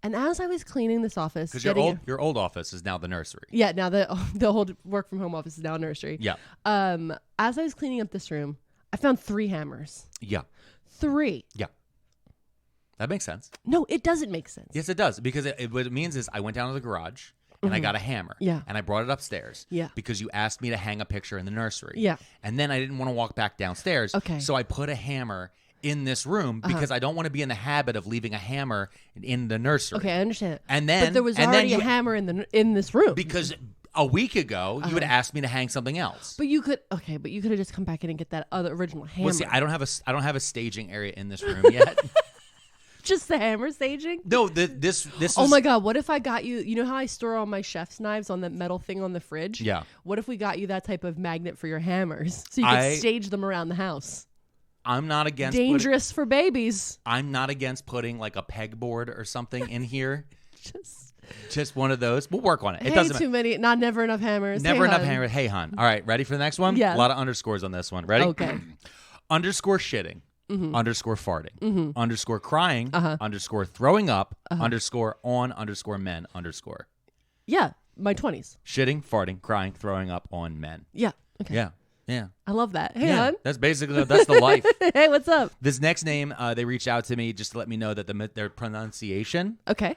And as I was cleaning this office... Because your old office is now the nursery. Yeah, now the whole work-from-home office is now a nursery. Yeah. As I was cleaning up this room, I found 3 hammers. Yeah. 3. Yeah. That makes sense. No, it doesn't make sense. Yes, it does. Because what it means is I went down to the garage and I got a hammer. Yeah. And I brought it upstairs. Yeah. Because you asked me to hang a picture in the nursery. Yeah. And then I didn't want to walk back downstairs. Okay. So I put a hammer in this room because I don't want to be in the habit of leaving a hammer in the nursery. Okay, I understand. And then... But there was already a hammer in this room. Because... a week ago, you had asked me to hang something else. But you could have just come back in and get that other original hammer. Well, see, I don't have a staging area in this room yet. Just the hammer staging? No, this. Oh my God! What if I got you? You know how I store all my chef's knives on that metal thing on the fridge? Yeah. What if we got you that type of magnet for your hammers, so you could stage them around the house? I'm not against dangerous for babies. I'm not against putting like a pegboard or something in here. Just one of those. We'll work on it. It doesn't matter. Too many. Not never enough hammers. Never enough hammers. Hey, hon. All right, ready for the next one? Yeah. A lot of underscores on this one. Ready? Okay. Underscore shitting. Underscore farting. Underscore crying. Underscore throwing up. Underscore on. Underscore men. Underscore. Yeah, my 20s. Shitting, farting, crying, throwing up on men. Yeah. Okay. Yeah. Yeah. I love that. Hey, yeah. hon. That's basically the life. Hey, what's up? This next name, they reached out to me just to let me know that their pronunciation. Okay.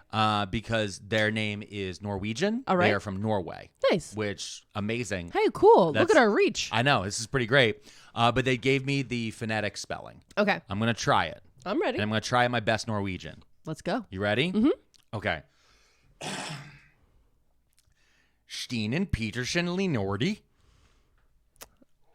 Because their name is Norwegian. All right. They are from Norway. Nice. Which, amazing. Hey, cool. Look at our reach. I know. This is pretty great. But they gave me the phonetic spelling. Okay. I'm going to try it. I'm ready. And I'm going to try my best Norwegian. Let's go. You ready? Mm-hmm. Okay. Stinen Petersen Linordi.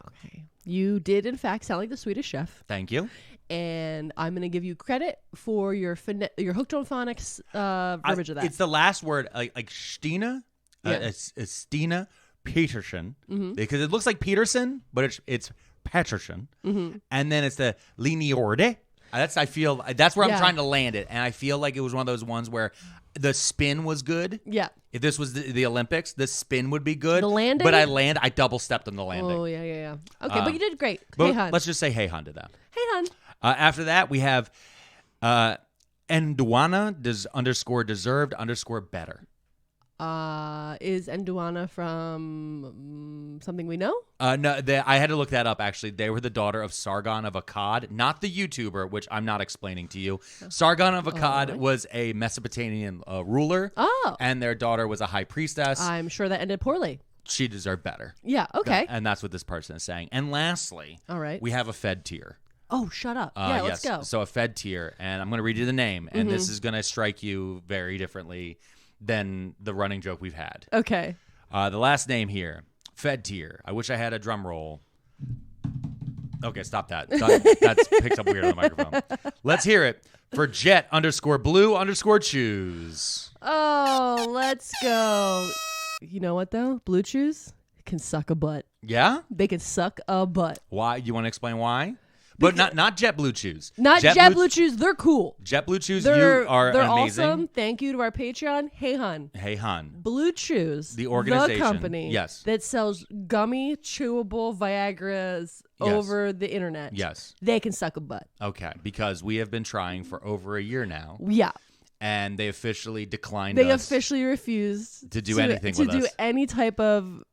Okay. You did, in fact, sound like the Swedish chef. Thank you. And I'm going to give you credit for your hooked on phonics verbiage of that. It's the last word, like Stina. It's Stina Petersen. Because it looks like Peterson, but it's Petersen. And then it's the Linordi. That's where I'm trying to land it. And I feel like it was one of those ones where the spin was good. Yeah. If this was the Olympics, the spin would be good. The landing? But I double stepped on the landing. Oh, yeah. Okay, but you did great. But Hey, hon. let's just say hey, hon, to them. Hey, hon. After that, we have Enduana underscore deserved underscore better. Is Nduana from something we know? No, I had to look that up, actually. They were the daughter of Sargon of Akkad, not the YouTuber, which I'm not explaining to you. Sargon of Akkad was a Mesopotamian ruler, and their daughter was a high priestess. I'm sure that ended poorly. She deserved better. Yeah, okay. And that's what this person is saying. And lastly, all right, we have a Fed tier. Oh, shut up. Yeah, let's go. So a Fed tier, and I'm going to read you the name, and this is going to strike you very differently than the running joke we've had. Okay. The last name here, Fed tier. I wish I had a drum roll. Okay, stop that. That's picked up weird on the microphone. Let's hear it for Jet_Blue_Choose. Oh, let's go. You know what, though? Blue Chews can suck a butt. Yeah? They can suck a butt. Why? You want to explain why? But not JetBlue Chews. Not JetBlue Chews. They're cool. JetBlue Chews, they're you are amazing. Awesome. Thank you to our Patreon. Hey, hun. Hey, hun. Blue Chews, the organization, the company that sells gummy, chewable Viagras over the internet. Yes. They can suck a butt. Okay, because we have been trying for over a year now. Yeah. And they officially declined They officially refused to do anything with us. To do any type of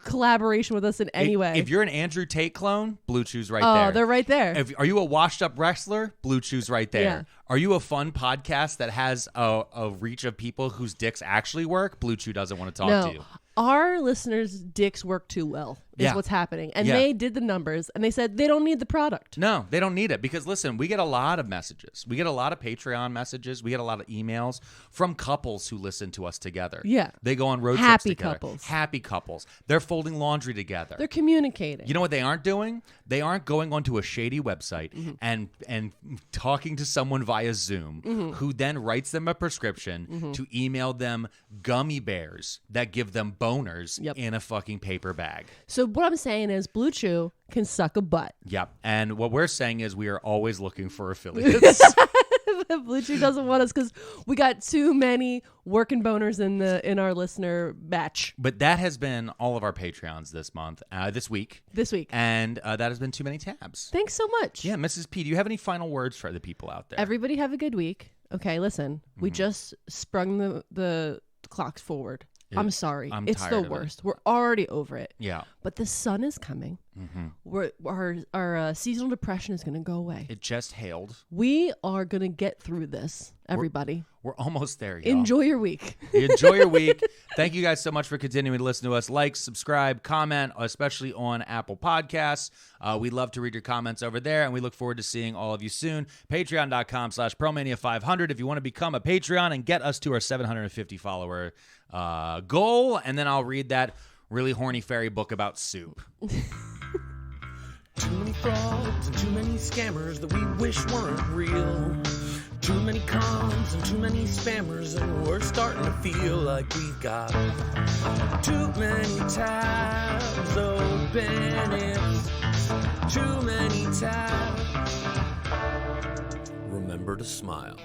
collaboration with us in any way. If you're an Andrew Tate clone, Blue Chews right there. there. Oh, they're right there. Are you a washed up wrestler? Blue Chews right there. Yeah. Are you a fun podcast that has a reach of people whose dicks actually work? Blue Chew doesn't want to talk to you. Our listeners' dicks work too well is what's happening. And they did the numbers and they said they don't need the product. No, they don't need it because, listen, we get a lot of messages. We get a lot of Patreon messages. We get a lot of emails from couples who listen to us together. Yeah. They go on road trips together. Happy couples. They're folding laundry together. They're communicating. You know what they aren't doing? They aren't going onto a shady website and talking to someone via Zoom who then writes them a prescription to email them gummy bears that give them boners in a fucking paper bag. So what I'm saying is Blue Chew can suck a butt. Yep. And what we're saying is we are always looking for affiliates. Blue Chew doesn't want us because we got too many working boners in our listener batch. But that has been all of our Patreons this month, this week. And that has been too many tabs. Thanks so much. Yeah, Mrs. P, do you have any final words for the people out there? Everybody have a good week. Okay, listen, we just sprung the clocks forward. I'm sorry. It's the worst. We're already over it. Yeah. But the sun is coming. Our seasonal depression is going to go away. It just hailed. We are going to get through this, everybody. We're almost there, y'all. Enjoy your week. Enjoy your week. Thank you guys so much for continuing to listen to us. Like, subscribe, comment, especially on Apple Podcasts. We'd love to read your comments over there, and we look forward to seeing all of you soon. Patreon.com/Pearlmania500 if you want to become a Patreon and get us to our 750 follower goal, and then I'll read that really horny fairy book about soup. Too many frauds and too many scammers that we wish weren't real. Too many cons and too many spammers, and we're starting to feel like we've got too many tabs open. It's too many tabs. Remember to smile.